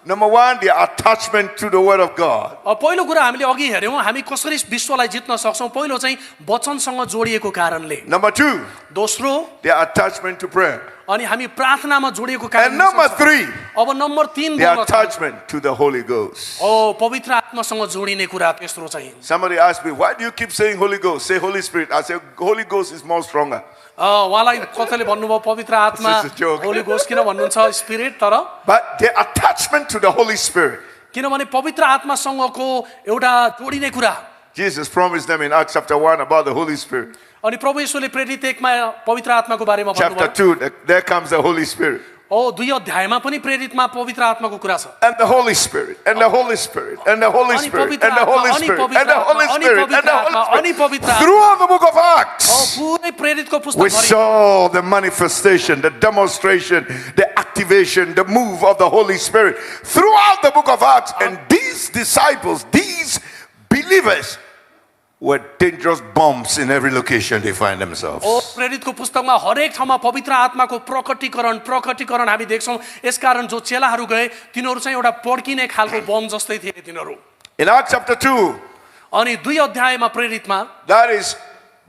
Number one, their attachment to the Word of God. पहिलो कुरा हामीले अघि हेऱ्यौँ हामी कसरी विश्वलाई जित्न सक्छौँ पहिलो चाहिँ वचनसँग जोडिएको कारणले Number two, दोस्रो their attachment to prayer. अनि हामी प्रार्थनामा जोडिएको And कारण number three, अब नम्बर 3 their बोल्न चाहन्छु। attachment to the Holy Ghost. पवित्र आत्मासँग जोडिने कुरा तेस्रो चाहिँ Somebody asked me, why do you keep saying Holy Ghost? Say Holy Spirit. I say, Holy Ghost is more stronger. उहाँलाई कसैले भन्नुभयो पवित्र आत्मा This is a joke. Holi Ghosh किन भन्नुहुन्छ स्पिरिट तर But their attachment to the Holy Spirit. किनभने पवित्र आत्मासँगको एउटा जोडिने कुरा Jesus promised them in Acts chapter 1 about the Holy Spirit. अनि प्रभु येशूले प्रेरित 1 मा पवित्र आत्माको बारेमा Chapter भन्नुभयो 2, there comes the Holy Spirit. 2 अध्यायमा पनि प्रेरितमा पवित्र आत्माको कुरा छ And the Holy Spirit, and the Holy Spirit, and the Holy Ani Spirit, pavitra and the Holy atma, ani Spirit, pavitra and the Holy atma, ani Spirit, and the pavitra atma, Holy ani Spirit. pavitra atma. Throughout the book of Acts, पुरै प्रेरितको we पुस्तकभरि saw the manifestation, the demonstration, the activation, the move of the Holy Spirit throughout the book of Acts. And these disciples, these believers, were dangerous bombs in every location they find themselves. प्रेरितको पुस्तकमा हरेक ठाउँमा पवित्र आत्माको प्रकटीकरण हामी देख्छौँ यसकारण जो चेलाहरू गए तिनीहरू चाहिँ एउटा पड्किने खालको बम जस्तै थिए तिनीहरू In Acts chapter 2, अनि 2 अध्यायमा प्रेरितमा that is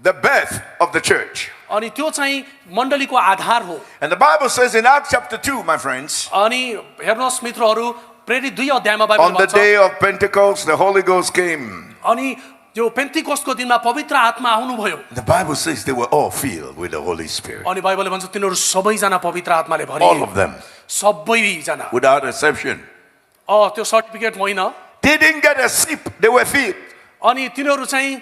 the birth of the church. अनि त्यो चाहिँ मण्डलीको आधार हो And the Bible says in Acts chapter 2, my friends, अनि हेर्नुहोस् मित्रहरू प्रेरित 2 अध्यायमा on बाइबलमा the भन्छ day of Pentecost, the Holy Ghost came. अनि त्यो पेन्टिकोस्टको दिनमा पवित्र आत्मा आउनुभयो The Bible saस they were all filled with the Holy Spirit. अनि बाइबलले भन्छ तिनीहरू सबैजना पवित्र आत्माले All भरिए of them, सबैजना without exception. त्यो सर्टिफिकेट होइन They didn't get a sip, they were filled. अनि तिनीहरू चाहिँ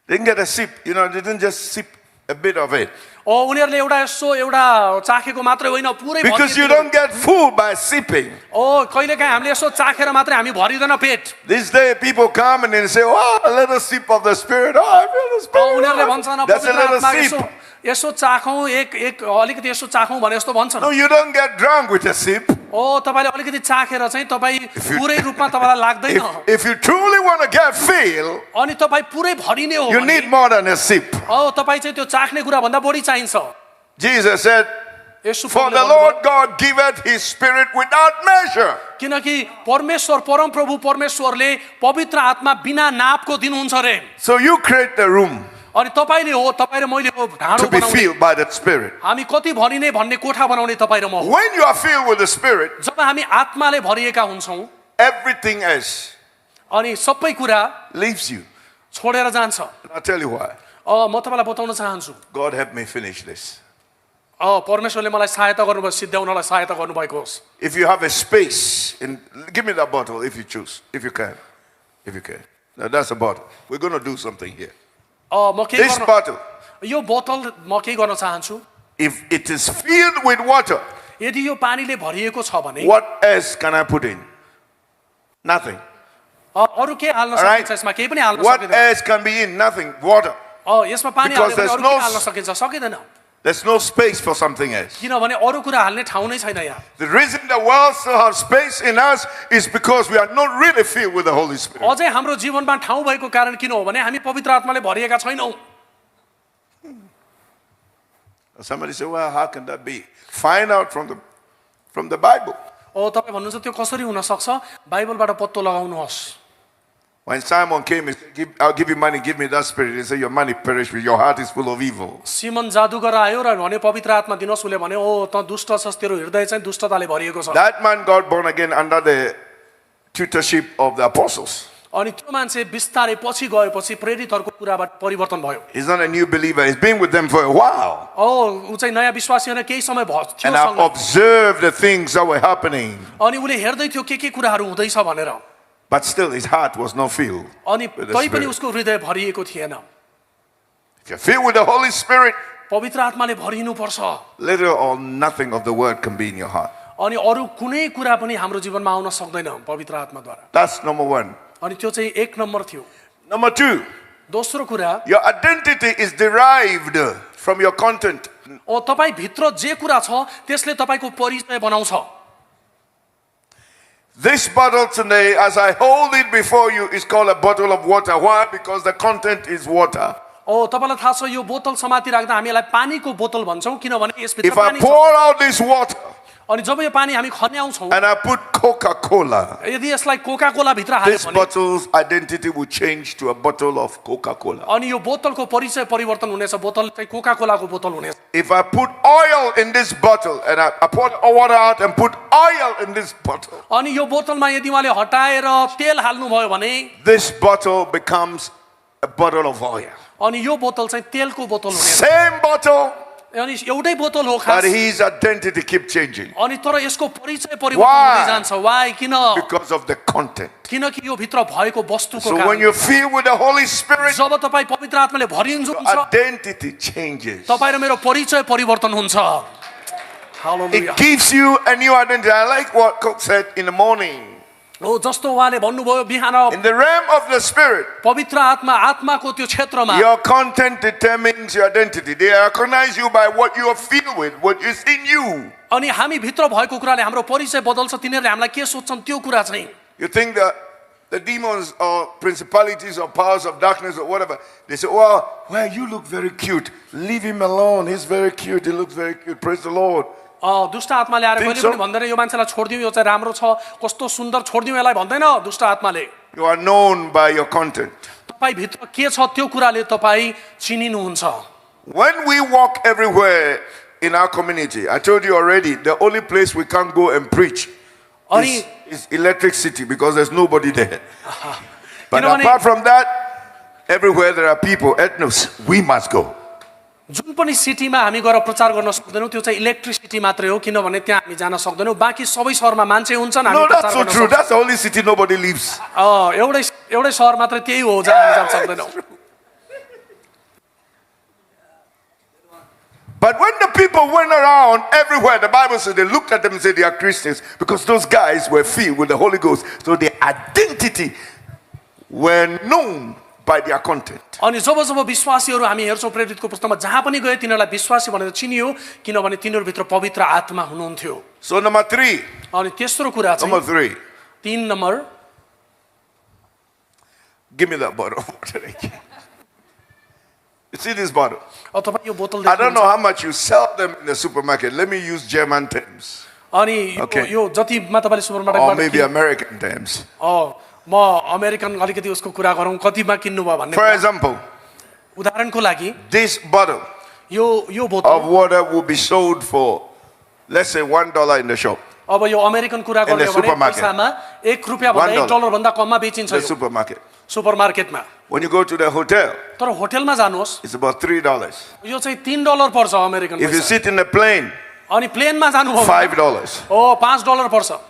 They didn't get a sip, they didn't just sip a bit of it. उनीहरूले एउटा यसो एउटा चाखेको मात्रै होइन पुरै Because you don't get full by sipping. कहिलेकाहीँ हामीले यसो चाखेर मात्रै हामी भरिँदैन पेट This day people come and they say, oh, a little sip of the Spirit. Oh, I feel the उनीहरूले Spirit. भन्छन् That's a पवित्र little आत्मा sip. यसो यसो चाखौँ एक अलिकति यसो चाखौँ भने जस्तो भन्छन् No, you don't get drunk with a sip. तपाईँले अलिकति चाखेर चाहिँ तपाईँ पुरै रूपमा तपाईँलाई लाग्दैन If you truly want to get filled, अनि तपाईँ पुरै भरिने हो you भने need more than a sip. तपाईँ चाहिँ त्यो चाख्ने कुरा भन्दा बढी चाहिन्छ Jesus said, Yesso for प्रभुले the भन्नुभयो, Lord God giveth his Spirit without measure. किनकि परमेश्वर परमप्रभु परमेश्वरले पवित्र आत्मा बिना नापको दिनुहुन्छ रे So you create the room अनि तपाईले हो तपाईँ र मैले हो ढाडो to be बनाउने filled by that Spirit. हामी कति भरिने भन्ने कोठा बनाउने तपाईँ र म हो When you are filled with the Spirit, जब हामी आत्माले भरिएका हुन्छौँ everything else अनि सबै कुरा leaves you. छोडेर जान्छ And I'll tell you why. म तपाईँलाई बताउन चाहन्छु God help me finish this. परमेश्वरले मलाई सहायता गर्नुभयो सिद्ध्याउनलाई सहायता गर्नुभएको होस् If you have a space, give me that bottle if you choose, if you can. If you can. Now that's a bottle. We're going to do something here. म के This गर्न bottle, यो बोतल म के गर्न चाहन्छु if it is filled with water, यदि यो पानीले भरिएको छ भने what else can I put in? Nothing. अरू के हाल्न All right? सकिन्छ यसमा केही पनि हाल्न What सकिँदैन else can be in? Nothing. Water. यसमा पानी Because हाल्यो भने there's अरू no के हाल्न सकिन्छ सकिँदैन There's no space for something else. किनभने अरू कुरा हाल्ने ठाउँ नै छैन यहाँ The reason the world still has space in us is because we are not really filled with the Holy Spirit. अझै हाम्रो जीवनमा ठाउँ भएको कारण किन हो भने हामी पवित्र आत्माले भरिएका छैनौँ Somebody say, well, how can that be? Find out from the Bible. तपाईँ भन्नुहुन्छ त्यो कसरी हुन सक्छ बाइबलबाट पत्तो लगाउनुहोस् When Simon came, he said, I'll give you money, give me that spirit. He said, your money perish with your heart is full of evil. सिमन जादुगर आयो र भने पवित्र आत्मा दिनुहोस् उसले भने त दुष्ट छस् तेरो हृदय चाहिँ दुष्टताले भरिएको छ That man got born again under the tutorship of the apostles. अनि त्यो मान्छे बिस्तारै पछि गएपछि प्रेरितहरूको कुराबाट परिवर्तन भयो He's not a new believer. He's been with them for a while. ऊ चाहिँ नयाँ विश्वासी होइन केही समय भयो थियो And I've सँग। observed the things that were happening. अनि उसले हेर्दै थियो के कुराहरू हुँदैछ भनेर But still, his heart was not filled अनि with the तैपनि Spirit. उसको हृदय भरिएको थिएन। If you're filled with the Holy Spirit, पवित्र आत्माले भरिनु पर्छ। little or nothing of the word can be in your heart. अनि अरू कुनै कुरा पनि हाम्रो जीवनमा आउन सक्दैन पवित्र आत्माद्वारा। That's number one. अनि त्यो चाहिँ एक नम्बर थियो। Number two, दोस्रो कुरा, your identity is derived from your content. तपाईँ भित्र जे कुरा छ त्यसले तपाईँको परिचय बनाउँछ। This bottle today, as I hold it before you, is called a bottle of water. Why? Because the content is water. तपाईलाई थाहा छ यो बोतल समाति राख्दा हामी यसलाई पानीको बोतल भन्छौँ किनभने यसभित्र If I पानी छ। pour out this water अनि जब यो पानी हामी खन्याउँछौँ and I put Coca-Cola, यदि यसलाई कोका कोला भित्र हाल्यो this भने bottle's identity will change to a bottle of Coca-Cola. अनि यो बोतलको परिचय परिवर्तन हुनेछ। बोतल चाहिँ कोका कोलाको बोतल हुनेछ। If I put oil in this bottle and I pour water out and put oil in this bottle, अनि यो बोतलमा यदि उहाँले हटाएर तेल हाल्नुभयो भने this bottle becomes a bottle of oil. अनि यो बोतल चाहिँ तेलको बोतल हुनेछ। Same bottle, अनि एउटै बोतल हो but खास। his identity keeps changing अनि तर यसको परिचय परिवर्तन Why? हुँदै जान्छ। वाइ किन? because of the content. किनकि यो भित्र भएको वस्तुको So when कारण। you feel with the Holy Spirit, जब तपाईँ पवित्र आत्माले भरिनुहुन्छ identity changes. तपाईँ र मेरो परिचय परिवर्तन हुन्छ। Hallelujah. It gives you a new identity. I like what Cook said in the morning. हो जस्तो उहाँले भन्नुभयो बिहान In the realm of the Spirit, पवित्र आत्माको त्यो क्षेत्रमा your content determines your identity. They recognize you by what you feel with, what is in you. अनि हामी भित्र भएको कुराले हाम्रो परिचय बदल्छ। तिनीहरूले हामीलाई के सोच्छन् त्यो कुरा चाहिँ। You think that the demons or principalities or powers of darkness or whatever, they say, well, you look very cute. Leave him alone. He's very cute. He looks very cute. Praise the Lord. दुष्ट आत्माले आएर Think कहिले so? पनि भन्दैन यो मान्छेलाई छोडिदिउँ यो चाहिँ राम्रो छ कस्तो सुन्दर छोडिदिउँ यसलाई भन्दैन दुष्ट आत्माले। You are known by your content. तपाईँ भित्र के छ त्यो कुराले तपाईँ चिनिनुहुन्छ। When we walk everywhere in our community, I told you already, the only place we can't go and preach is Electric City because there's nobody there. But apart from that, everywhere there are people, ethnos, we must go. जुन पनि सिटीमा हामी गएर प्रचार गर्न सक्दैनौँ त्यो चाहिँ electricity मात्रै हो किनभने त्यहाँ हामी जान सक्दैनौँ। बाँकी सबै सहरमा मान्छे हुन्छन् हामी No, प्रचार that's so गर्न true. That's the only city nobody lives. एउटै सहर मात्रै त्यही हो जहाँ हामी जान सक्दैनौँ। But when the people went around everywhere, the Bible said they looked at them and said they are Christians because those guys were filled with the Holy Ghost. So their identity were known by their content. अनि जब जब विश्वासीहरू हामी हेर्छौँ प्रेरितको पुस्तकमा जहाँ पनि गए तिनीहरूलाई विश्वासी भनेर चिनियो किनभने तिनीहरूभित्र पवित्र आत्मा हुनुहुन्थ्यो। So number three. अनि तेस्रो कुरा Number चाहिँ three. 3 number Give me that bottle of water again. You see this bottle? तपाईँ यो बोतल I don't know देख्नुहुन्छ how much you sell them in the supermarket. Let me use German terms. अनि Okay. यो जतिमा तपाईँले Or सुपरमार्केटबाट maybe American terms. म American अलिकति उसको कुरा गरौँ कतिमा किन्नुभयो भन्ने For कुरा। example, उदाहरणको लागि this bottle यो बोतल of water will be sold for, let's say, $1 in the shop. अब यो अमेरिकन कुरा In the गर्ने भने supermarket. पैसामा ₹1 भन्दा $1 भन्दा कममा बेचिन्छ The yo supermarket. सुपरमार्केटमा। When you go to the hotel, तर होटलमा जानुहोस् it's about $3. यो चाहिँ $3 पर्छ अमेरिकन If you पैसा। sit in a plane, अनि प्लेनमा जानुभयो $5. ओ $5 पर्छ।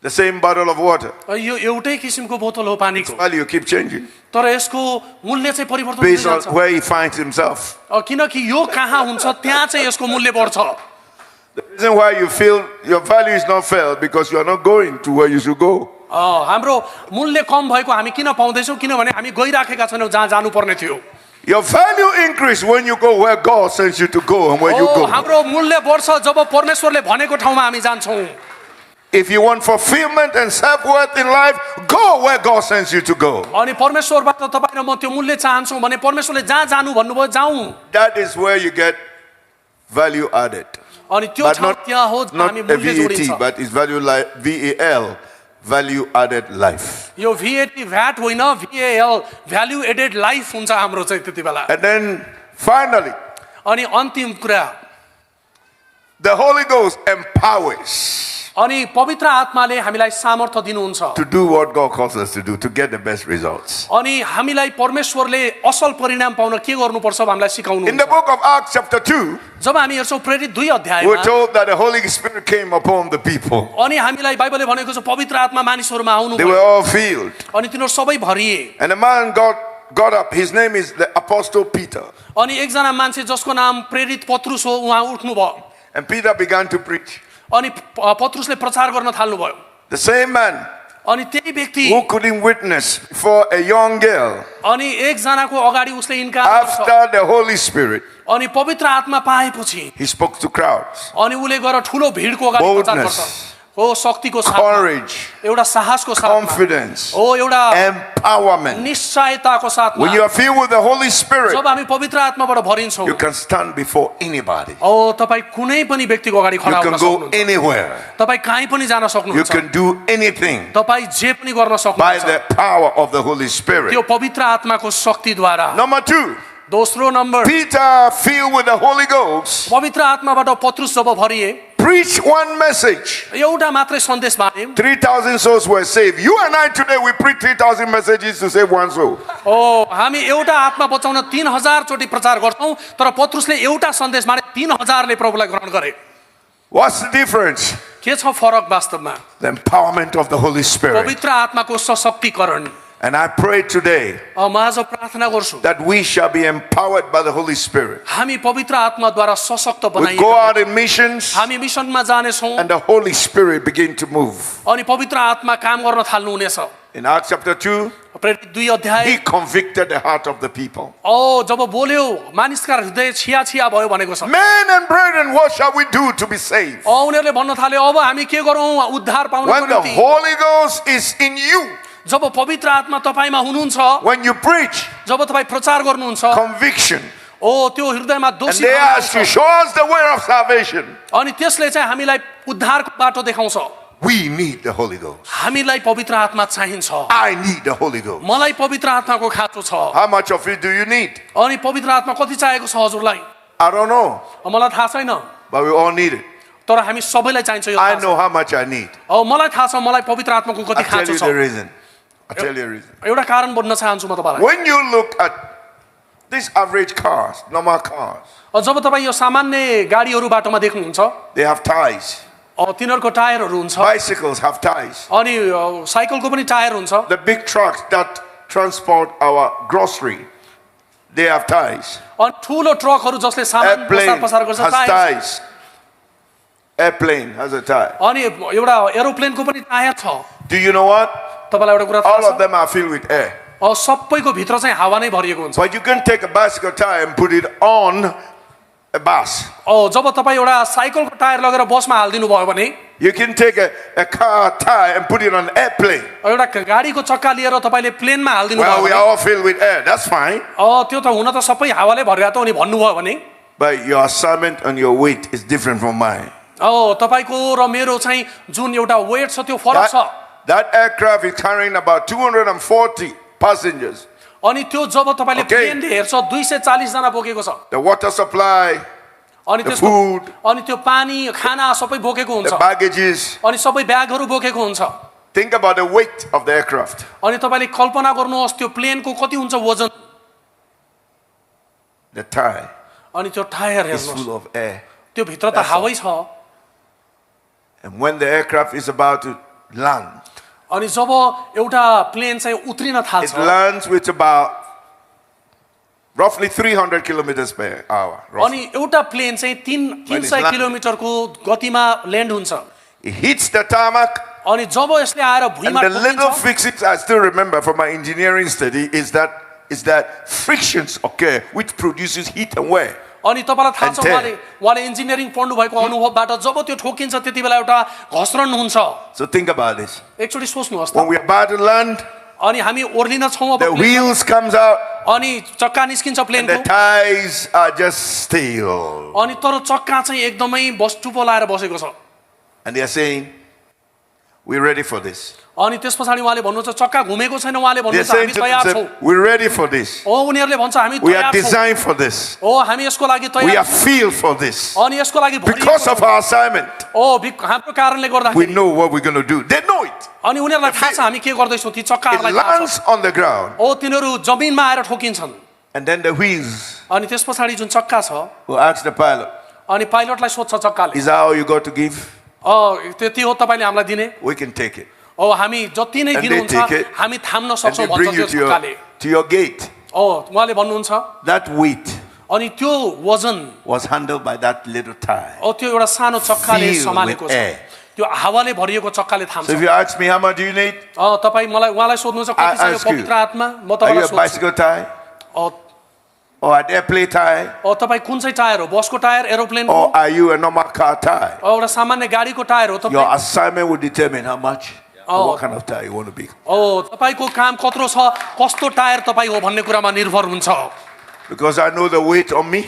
The same bottle of water. यो एउटै किसिमको बोतल हो पानीको Value keep changing तर यसको मूल्य चाहिँ परिवर्तन हुँदै based on जान्छ। where he finds himself. किनकि यो कहाँ हुन्छ त्यहाँ चाहिँ यसको मूल्य बढ्छ। The reason why you feel your value is not felt because you are not going to where you should go. हाम्रो मूल्य कम भएको हामी किन पाउँदैछौँ किनभने हामी गइराखेका छैनौँ जहाँ जानुपर्ने थियो। Your value increase when you go where God sends you to go and where you go. हाम्रो मूल्य बढ्छ जब परमेश्वरले भनेको ठाउँमा हामी जान्छौँ। If you want fulfillment and self-worth in life, go where God sends you to go. अनि परमेश्वरबाट तपाईँ र म त्यो मूल्य चाहन्छौँ भने परमेश्वरले जहाँ जानु भन्नुभयो जाउँ। That is where you get value added. अनि त्यो But ठाउँ त्यहाँ हो जहाँ not हामी a मूल्य VAT, जोडिन्छ। but it's value like VAL, value added life. Yo VAT VAT होइन VAL भ्याल्यु एडेड लाइफ हुन्छ हाम्रो चाहिँ त्यति बेला। And then finally, अनि अन्तिम कुरा the Holy Ghost empowers. अनि पवित्र आत्माले हामीलाई सामर्थ्य दिनुहुन्छ to do what God calls us to do, to get the best results. अनि हामीलाई परमेश्वरले असल परिणाम पाउन के गर्नुपर्छ हामीलाई सिकाउनु In the book of Acts chapter 2, जब हामी हेर्छौँ प्रेरित 2 we're अध्यायमा told that the Holy Spirit came upon the people. अनि हामीलाई बाइबलले भनेको छ पवित्र आत्मा मानिसहरुमा आउनु They were all filled. अनि तिनीहरु सबै भरिए And a man got up. His name is the Apostle Peter. अनि एकजना मान्छे जसको नाम प्रेरित पत्रुस हो उहाँ उठ्नु भयो And Peter began to preach. अनि पत्रुसले प्रचार गर्न थाल्नु भयो The same man अनि त्यही व्यक्ति who couldn't witness for a young girl अनि एकजनाको अगाडि उसले इन्कार गर्छ after the Holy Spirit, अनि पवित्र आत्मा पाएपछि he spoke to crowds. अनि उले गएर ठुलो भिडको अगाडि प्रचार Boldness, गर्छ हो शक्तिको साथमा courage, एउटा साहसको साथमा confidence, हो एउटा empowerment. निश्चयताको साथमा When you are filled with the Holy Spirit, जब हामी पवित्र आत्माबाट भरिन्छौँ you can stand before anybody. ओ तपाई कुनै पनि व्यक्तिको अगाडि You खडा can हुन go सक्नुहुन्छ anywhere. तपाई कहीँ पनि जान You सक्नुहुन्छ can do anything तपाई जे पनि गर्न by सक्नुहुन्छ the power of the Holy Spirit. त्यो पवित्र आत्माको शक्तिद्वारा Number 2, दोस्रो number Peter, filled with the Holy Ghost, पवित्र आत्माबाट पत्रुस जब भरिए preached one message. एउटा मात्रै सन्देश बारे 3,000 souls were saved. You and I today, we preach 3,000 messages to save one soul. ओ हामी एउटा आत्मा बचाउन 3000 चोटि प्रचार गर्छौं तर पत्रुसले एउटा सन्देश बारे 3000 ले प्रभुलाई ग्रहण गरे What's the difference? के छ फरक वास्तवमा The empowerment of the Holy Spirit. पवित्र आत्माको सशक्तिकरण And I pray today म आज प्रार्थना गर्छु that we shall be empowered by the Holy Spirit. हामी पवित्र आत्माद्वारा सशक्त We go बनाइएका out in missions हामी मिसनमा जानेछौं and the Holy Spirit begin to move. अनि पवित्र आत्मा काम गर्न थाल्नु हुनेछ In Acts chapter 2, प्रेरित 2 अध्याय he convicted the heart of the people. ओ जब बोल्यो मानिसका हृदय छिया छिया भयो भनेको छ Men and brethren, what shall we do to be saved? उनीहरूले भन्न थाले अब हामी के गरौँ उद्धार पाउनको When the निम्ति Holy Ghost is in you, जब पवित्र आत्मा तपाईमा हुनुहुन्छ when you preach, जब तपाई प्रचार गर्नुहुन्छ conviction, ओ त्यो हृदयमा and दोषी they ask you, show us the way of salvation. अनि त्यसले चाहिँ हामीलाई उद्धारको बाटो देखाउँछ We need the Holy Ghost. हामीलाई पवित्र आत्मा चाहिन्छ I need the Holy Ghost. मलाई पवित्र आत्माको खाँचो छ How much of it do you need? अनि पवित्र आत्मा कति चाहिएको छ हजुरलाई I don't know, मलाई थाहा छैन but we all need it. तर हामी सबैलाई चाहिन्छ यो I थाहा छ। know how much I need. मलाई थाहा छ मलाई पवित्र आत्माको कति I'll tell खाँचो you छ the reason. I'll tell you the reason. एउटा कारण भन्न चाहन्छु म तपाईलाई When you look at these average cars, normal cars, जब तपाई यो सामान्य गाडीहरू बाटोमा देख्नुहुन्छ they have ties. तिनीहरूको टायरहरू हुन्छ Bicycles have ties. अनि साइकलको पनि टायर हुन्छ The big trucks that transport our grocery, they have ties. अनि ठुलो ट्रकहरू जसले सामान Airplane प्रसार प्रसार गर्छ has tyre ties. Airplane has a tie. अनि एउटा एरोप्लेनको पनि टायर छ Do you know what? तपाईलाई एउटा कुरा All थाहा of them are filled with air. छ सबैको भित्र चाहिँ हावा नै भरिएको हुन्छ But you can take a bicycle tire and put it on a bus. जब तपाईँ एउटा साइकलको टायर लगेर बसमा हालिदिनु भयो भने You can take a car tire and put it on an airplane. एउटा गाडीको चक्का लिएर तपाईँले प्लेनमा हालिदिनु Well, भयो we भने are all filled with air. That's fine. त्यो त हुन त सबै हावाले भरिरहेको त अनि भन्नुभयो भने But your assignment and your weight is different from mine. तपाईँको र मेरो चाहिँ जुन एउटा वेट छ त्यो फरक छ That aircraft is carrying about 240 passengers. अनि त्यो जब तपाईँले Okay. प्लेनले हेर्छ 240 जना बोकेको छ The water supply, अनि the त्यसको food, अनि त्यो पानी खाना सबै बोकेको हुन्छ the baggages. अनि सबै ब्यागहरू बोकेको हुन्छ Think about the weight of the aircraft. अनि तपाईँले कल्पना गर्नुहोस् त्यो प्लेनको कति हुन्छ वजन The tire अनि त्यो टायर is हेर्नुहोस् full of air. त्यो भित्र त That's all. हावै छ And when the aircraft is about to land, अनि जब एउटा प्लेन चाहिँ उत्रिन it थाल्छ lands with about roughly 300 kilometers per hour. roughly. अनि एउटा प्लेन चाहिँ 300 land- किलोमिटरको गतिमा ल्यान्ड हुन्छ It hits the tarmac, अनि जब यसले आएर and भुइँमा the little ठोकिन्छ, fixings I still remember from my engineering study is that frictions occur which produces heat and wear. अनि तपाईँलाई थाहा and छ tear. उहाँले इन्जिनियरिङ पढ्नु भएको अनुभवबाट जब त्यो ठोकिन्छ त्यति बेला एउटा घस्रन हुन्छ So think about this. एकचोटि सोच्नुहोस् When त we're about to land, अनि हामी ओर्लिन छौँ अब the प्लेनमा, wheels comes out अनि चक्का निस्किन्छ and प्लेनको the tires are just still. अनि तर चक्का चाहिँ एकदमै बस टुप्पो लाएर बसेको छ And they're saying, we're ready for this. अनि त्यस पछाडि उहाँले भन्नुहुन्छ चक्का घुमेको छैन उहाँले They're भन्नुहुन्छ saying हामी to तयार छौँ themselves, we're ready for this. उनीहरूले भन्छ हामी We are तयार छौँ designed for this. हामी यसको लागि We तयार are filled for this. अनि यसको लागि Because of our assignment, हाम्रो कारणले we गर्दाखेरि know what we're going to do. They know it. अनि उनीहरूलाई थाहा छ हामी के गर्दैछौँ ती It चक्काहरूलाई थाहा छ lands on the ground. तिनीहरू जमिनमा आएर ठोकिन्छन् And then the wheels अनि त्यस पछाडि जुन चक्का छ will ask the pilot, अनि पाइलटलाई सोध्छ चक्काले is that all you got to give? त्यति हो तपाईँले हामीलाई दिने We can take it. हामी जति नै And they दिनुहुन्छ take it, हामी थाम्न And सक्छौँ they भन्छ bring त्यो you चक्काले to your gate. उहाँले भन्नुहुन्छ That weight अनि त्यो वजन was handled by that little tie. त्यो एउटा सानो चक्काले Filled सम्हालेको with छ air. त्यो हावाले भरिएको चक्काले So थाम्छ if you ask me, how much do you need? तपाईँ मलाई उहाँलाई सोध्नुहुन्छ कति I चाहियो ask you, पवित्र आत्मा म Are you तपाईँलाई a सोध्छु bicycle tie? Or an airplane tie? तपाईँ कुन चाहिँ टायर हो बसको tyre एरोप्लेनको Or are you a normal car tie? एउटा सामान्य गाडीको टायर हो Your तपाईँ assignment will determine how much or what kind of tie you want to be. तपाईँको काम कत्रो छ कस्तो टायर तपाईँ हो भन्ने कुरामा निर्भर हुन्छ Because I know the weight on me,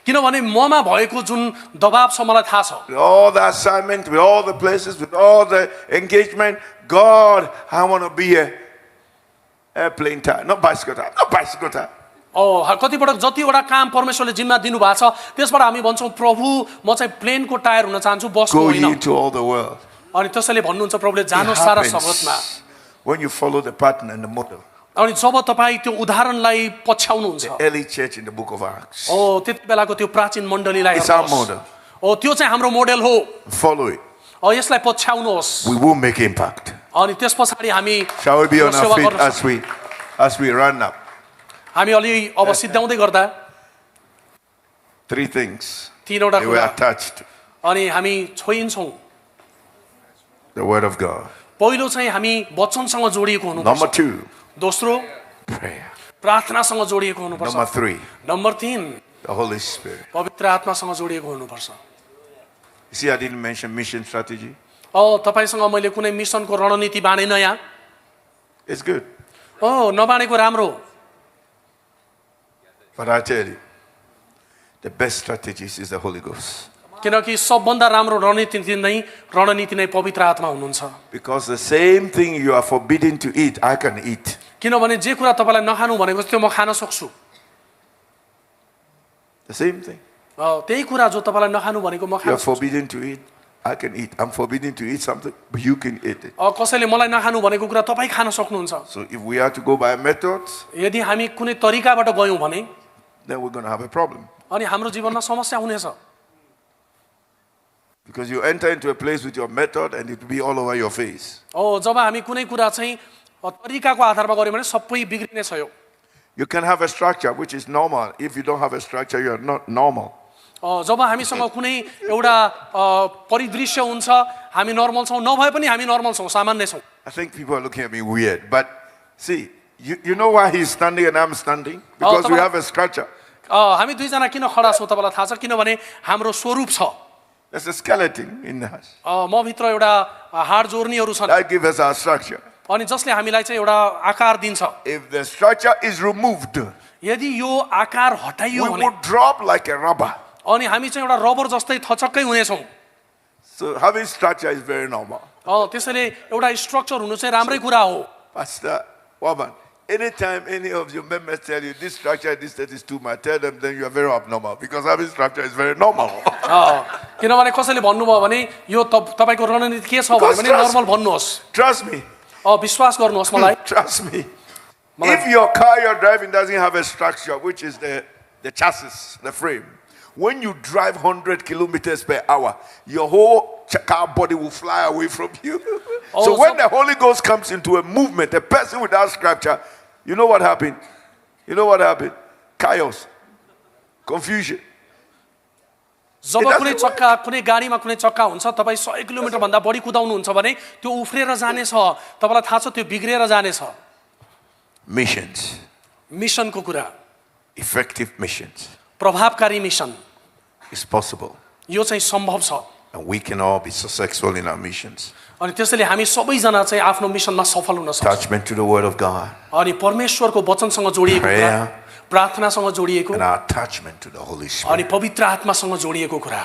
किनभने ममा भएको जुन दबाब छ मलाई थाहा छ with all the assignment, with all the places, with all the engagement. God, I want to be a airplane tie, not bicycle tie, not bicycle tie. कतिपटक जतिवटा काम परमेश्वरले जिम्मा दिनुभएको छ त्यसबाट हामी भन्छौँ प्रभु म चाहिँ प्लेनको टायर हुन चाहन्छु बसको Go होइन ye into all the world. अनि त्यसैले भन्नुहुन्छ प्रभुले It जानु सारा happens जगतमा when you follow the pattern and the model. अनि जब तपाईँ त्यो उदाहरणलाई पछ्याउनुहुन्छ Early church in the book of Acts. त्यति बेलाको त्यो प्राचीन मण्डलीलाई It's our हेर्नुहोस्। model. त्यो चाहिँ हाम्रो मोडेल हो Follow it. यसलाई पछ्याउनुहोस् We will make impact. अनि त्यस पछाडि हामी Shall we be on सेवा our feet गर्न as we run up? हामी अलि अब सिद्ध्याउँदै गर्दा Three things. तीनवटा They were कुरा attached. अनि हामी छोइन्छौँ The word of God. पहिलो चाहिँ हामी वचनसँग जोडिएको Number हुनुपर्छ 2, दोस्रो prayer. प्रार्थनासँग जोडिएको हुनुपर्छ Number 3, number 3 the Holy Spirit. पवित्र आत्मासँग जोडिएको हुनुपर्छ You see, I didn't mention mission strategy. तपाईँसँग मैले कुनै मिसनको रणनीति बाँडेन यहाँ It's good. नबाँडेको राम्रो But I tell you, the best strategist is the Holy Ghost. किनकि सबभन्दा राम्रो रणनीति नै पवित्र आत्मा हुनुहुन्छ Because the same thing you are forbidden to eat, I can eat. किनभने जे कुरा तपाईँलाई नखानु भनेको त्यो म खान सक्छु The same thing. त्यही कुरा जो तपाईँलाई नखानु भनेको म You Khan are forbidden to eat, I can eat. I'm forbidden to eat something, but you can eat it. कसैले मलाई नखानु भनेको कुरा तपाईँ खान सक्नुहुन्छ So if we have to go by methods, यदि हामी कुनै तरिकाबाट गयौँ भने then we're going to have a problem. अनि हाम्रो जीवनमा समस्या हुनेछ Because you enter into a place with your method and it will be all over your face. जब हामी कुनै कुरा चाहिँ तरिकाको आधारमा गऱ्यौँ भने सबै बिग्रिनेछ यो You can have a structure which is normal. If you don't have a structure, you are not normal. जब हामीसँग कुनै एउटा परिदृश्य हुन्छ हामी नर्मल छौँ नभए पनि हामी नर्मल छौँ सामान्य छौँ I think people are looking at me weird. But see, you know why he's standing and I'm standing? Because we have a structure. हामी दुईजना किन खडा छौँ तपाईँलाई थाहा छ किनभने हाम्रो स्वरूप छ There's a skeleton in us. म भित्र एउटा हाड जोर्नीहरू छन् That gives us our structure. अनि जसले हामीलाई चाहिँ एउटा आकार दिन्छ If the structure is removed, यदि यो आकार हटाइयो we भने would drop like a rubber. अनि हामी चाहिँ एउटा रबर जस्तै थचक्कै हुनेछौँ So having structure is very normal. त्यसैले एउटा स्ट्रक्चर हुनु चाहिँ राम्रै कुरा हो Pastor Waban, anytime any of your members tell you this structure, this that is too much, tell them then you are very abnormal because having structure is very normal. किनभने कसैले भन्नुभयो भने यो तपाईँको रणनीति के छ भने नर्मल भन्नुहोस् Trust me. विश्वास गर्नुहोस् मलाई Trust me. If your car you're driving doesn't have a structure, which is the chassis, the frame, when you drive 100 kilometers per hour, your whole car body will fly away from you. So when the Holy Ghost comes into a movement, a person without structure, you know what happened? You know what happened? Chaos, confusion. जब कुनै चक्का कुनै गाडीमा कुनै चक्का हुन्छ तपाईँ 100 kilometre भन्दा बढी कुदाउनुहुन्छ भने त्यो उफ्रेर जानेछ तपाईलाई थाहा छ त्यो बिग्रेर जानेछ Missions, मिसनको कुरा effective missions प्रभावकारी मिसन is possible. यो चाहिँ सम्भव छ And we can all be successful in our missions. अनि त्यसैले हामी सबैजना चाहिँ आफ्नो मिसनमा सफल हुन सक्छौँ Attachment to the word of God अनि परमेश्वरको वचनसँग जोडिएको कुरा प्रार्थनासँग जोडिएको and our attachment to the Holy अनि Spirit. पवित्र आत्मासँग जोडिएको कुरा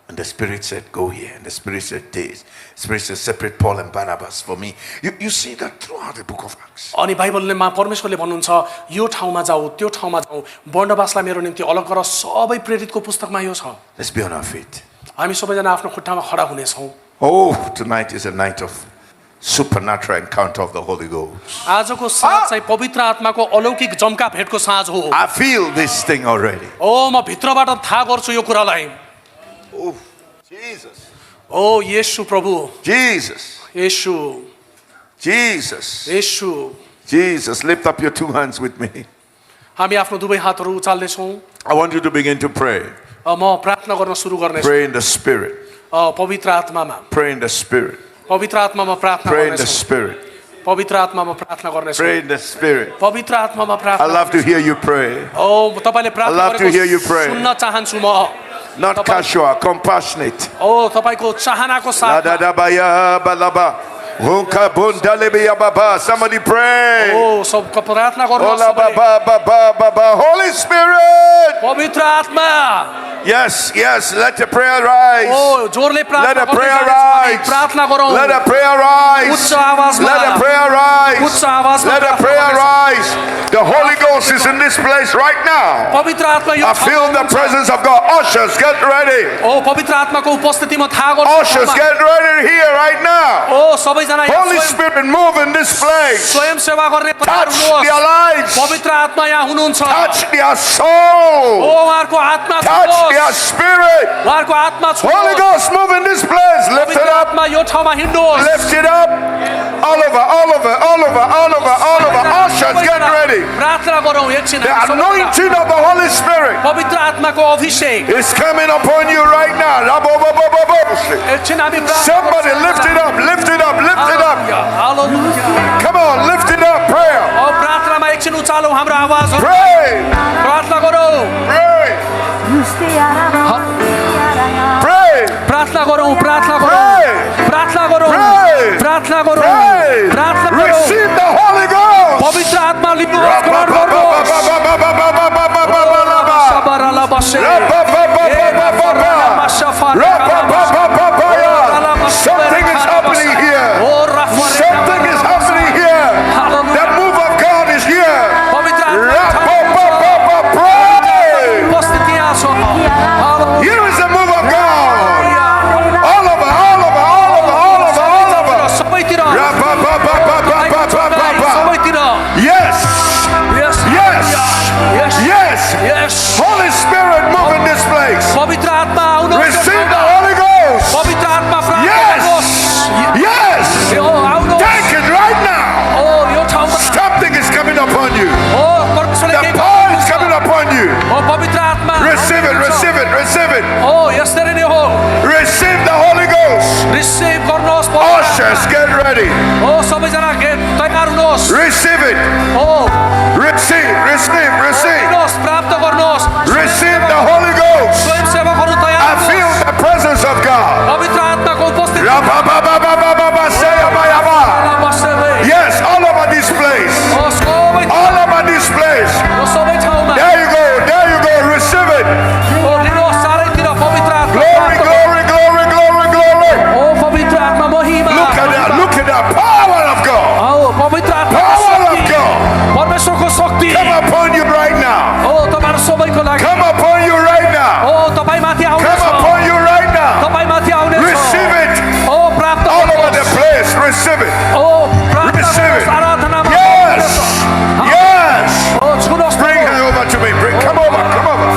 And the Spirit said, go here. And the Spirit said, this. The Spirit said, separate Paul and Barnabas for me. You see that throughout the book of Acts. अनि बाइबलमा परमेश्वरले भन्नुहुन्छ यो ठाउँमा जाऊ त्यो ठाउँमा जाऊ बर्नबासलाई मेरो निम्ति अलग गर सबै प्रेरितको पुस्तकमा यो छ Let's be on our feet. हामी सबैजना आफ्नो खुट्टामा खडा हुनेछौँ Oh, tonight is a night of supernatural encounter of the Holy Ghost. आजको साँझ चाहिँ पवित्र आत्माको अलौकिक जम्का भेटको साँझ हो I feel this thing already. ओ म भित्रबाट थाहा गर्छु यो कुरालाई Oh, Jesus. O Yeshu Prabhu Jesus. Yeshu Jesus. Yeshu Jesus. Lift up your two hands with me. हामी आफ्नो दुवै हातहरू उचाल्नेछौँ I want you to begin to pray. म प्रार्थना गर्न सुरु गर्नेछु Pray in the Spirit. पवित्र आत्मामा Pray in the Spirit. पवित्र आत्मामा प्रार्थना Pray in the गर्नेछु Spirit. पवित्र आत्मामा प्रार्थना गर्नेछु Pray in the Spirit. पवित्र आत्मामा I प्रार्थना love to hear you pray. ओ तपाईँले प्रार्थना I love to hear you गरेको pray. सुन्न चाहन्छु म Not casual, compassionate. ओ तपाईँको चाहनाको साथ Ladadabaya balaba. Hunka bundalebiya baba. Somebody pray. ओ सबको प्रार्थना गर्नु Ola baba baba baba. Holy Spirit. पवित्र आत्मा Yes, yes. Let the prayer rise. O जोरले Let प्रार्थना the prayer गर्दै जानेछौँ हामी। rise. प्रार्थना गरौँ Let the prayer rise. उच्च आवाजमा Let the prayer rise. उच्च आवाजमा Let the प्रार्थना prayer गर्नेछौँ। rise. The Holy Ghost is in this place right now. पवित्र आत्मा यो I feel ठाउँमा the हुनुहुन्छ। presence of God. Ushers, get ready. ओ पवित्र आत्माको उपस्थितिमा थाहा गर्नु Ushers, get ready here right now. ओ सबैजना यहाँ Holy स्वयं Spirit, move in this place. स्वयं सेवा गर्ने तयार Touch हुनुहोस् their lives. पवित्र आत्मा यहाँ हुनुहुन्छ Touch their ओ soul. उहाँहरूको आत्मा Touch छुनुहोस्। their spirit. उहाँहरूको आत्मा Holy छुनुहोस्। Ghost, move in this place. Lift पवित्र it up. आत्मा यो ठाउँमा हिँड्नुहोस् Lift it up. All over, all over, all over, all over, all over. Ushers, get ready. प्रार्थना गरौँ एकछिन The हामी सबैजना। anointing of the Holy Spirit पवित्र आत्माको अभिषेक is coming upon you right now. एकछिन हामी प्रार्थना Somebody गर्छौँ। lift it up, lift it up, lift it up. Hallelujah. Come on, lift it up. Prayer. ओ प्रार्थनामा एकछिन उचालौँ हाम्रो आवाजहरू Pray. प्रार्थना गरौँ Pray. Pray. प्रार्थना गरौँ प्रार्थना गरौँ Pray. प्रार्थना गरौँ Pray. प्रार्थना गरौँ Pray. प्रार्थना गरौँ Receive the Holy Ghost. पवित्र आत्मा लिनुहोस् ग्रहण गर्नुहोस् सबरला बसे Something is happening here. Something is happening here. The move of God is here. पवित्र Pray. उपस्थिति यहाँ छ hallelujah. Here is the move of God. All over, all over, all over, all over, all over. सबैतिर सबैतिर Yes. Yes. Yes. Yes. Yes. Yes. Holy Spirit, move in this place. पवित्र आत्मा आउनुहोस् Receive the Holy Ghost. पवित्र आत्मा प्राप्त Yes. गर्नुहोस् Yes. यो आउनुहोस् Take it right now. ओ यो ठाउँमा Something is coming upon you. ओ परमेश्वरले The केही power is गर्नुहुन्छ। coming upon you. ओ पवित्र आत्मा Receive it, receive it, receive it. ओ यसरी नै हो Receive the Holy Ghost. Receive गर्नुहोस् पवित्र Ushers, आत्मा। get ready. ओ सबैजना तयार हुनुहोस् Receive it. O Receive, receive, receive. लिनुहोस् प्राप्त गर्नुहोस् Receive the Holy Ghost. स्वयं सेवकहरू तयार I feel हुनुहोस् the presence of God. पवित्र आत्माको उपस्थिति Yes, all over this place. ओ सबै All over this place. ओ सबै ठाउँमा There you go, there you go. Receive it. ओ लिनुहोस् चारैतिर पवित्र आत्मा Glory, प्राप्त glory, glory, glory, glory. ओ पवित्र आत्मा महिमा Look at that, look at that power of God. ओ पवित्र आत्मा Power of God. परमेश्वरको शक्ति Come upon you right now. ओ तपाईहरु सबैको लागि Come upon you right now. O तपाईमाथि Come आउनेछ upon you right now. तपाईमाथि आउनेछ Receive it. ओ प्राप्त All over the गर्नुहोस् place. Receive it. ओ प्राप्त Receive it. गर्नुहोस् आराधनामा Yes. Yes. O छुनुहोस् Bring her over to me. Come over. Come over.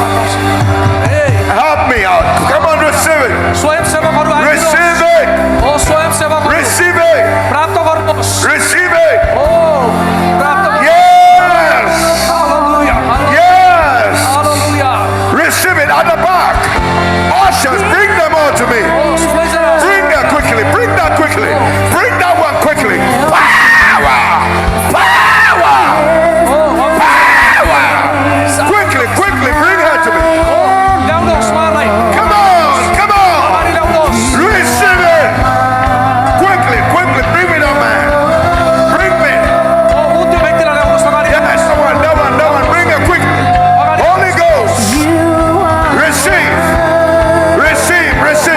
A Help me out. Come on, receive it. स्वयं सेवकहरू आइदिनुहोस् Receive it. ओ स्वयं सेवकहरू Receive it. प्राप्त गर्नुहोस् Receive it. ओ प्राप्त गर्नुहोस् Yes. Hallelujah Yes. Hallelujah Receive it at the back. Ushers, bring them all to me. ओ सबैजना Bring that quickly. Bring that quickly. Bring that one quickly. Power. Power. O Power. Quickly, quickly. Bring her to me. ल्याउनुहोस् उहाँलाई Come on. Come on. अगाडि ल्याउनुहोस् Receive it. Quickly, quickly. Bring me that man. Bring me. ओ ऊ त्यो व्यक्तिलाई ल्याउनुहोस् अगाडि Yes, no one, no one, no one. Bring it quickly. Holy Ghost. Receive. Receive, receive.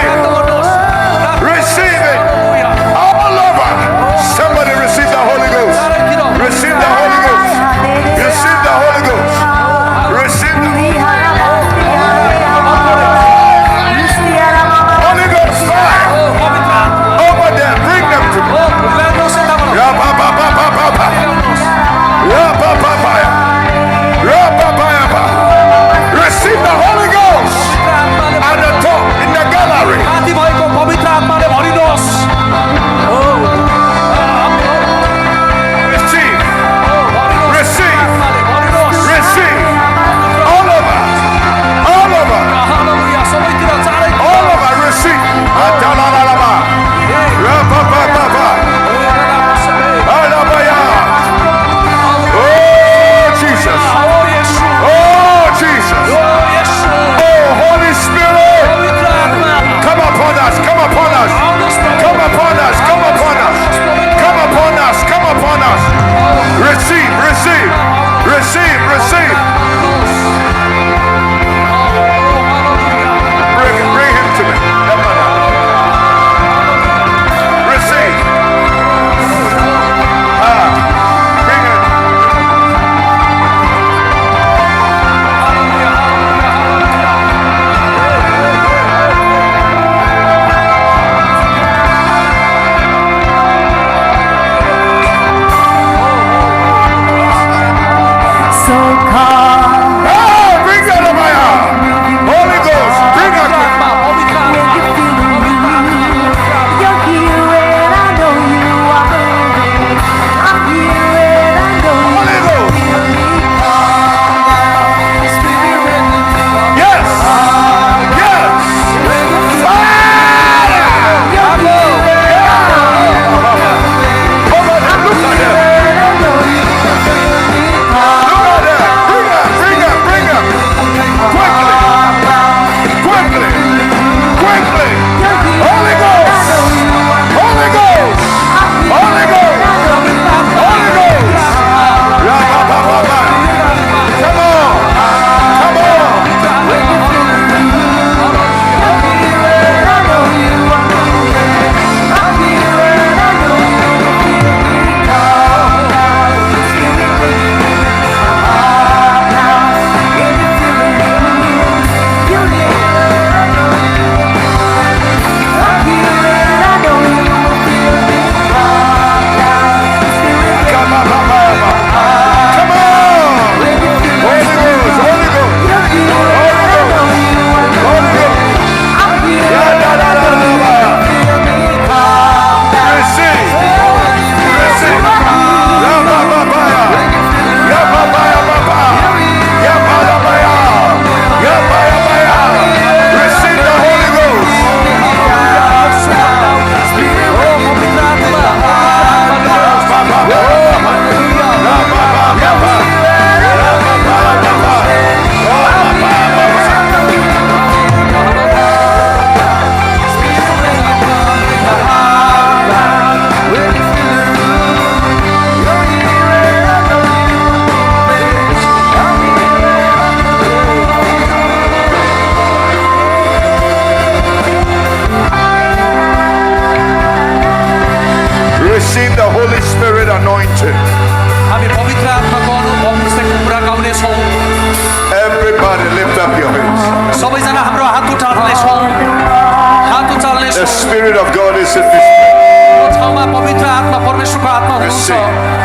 The Spirit of God is in this place. यो ठाउँमा पवित्र आत्मा परमेश्वरको आत्मा हुनुहुन्छ Receive.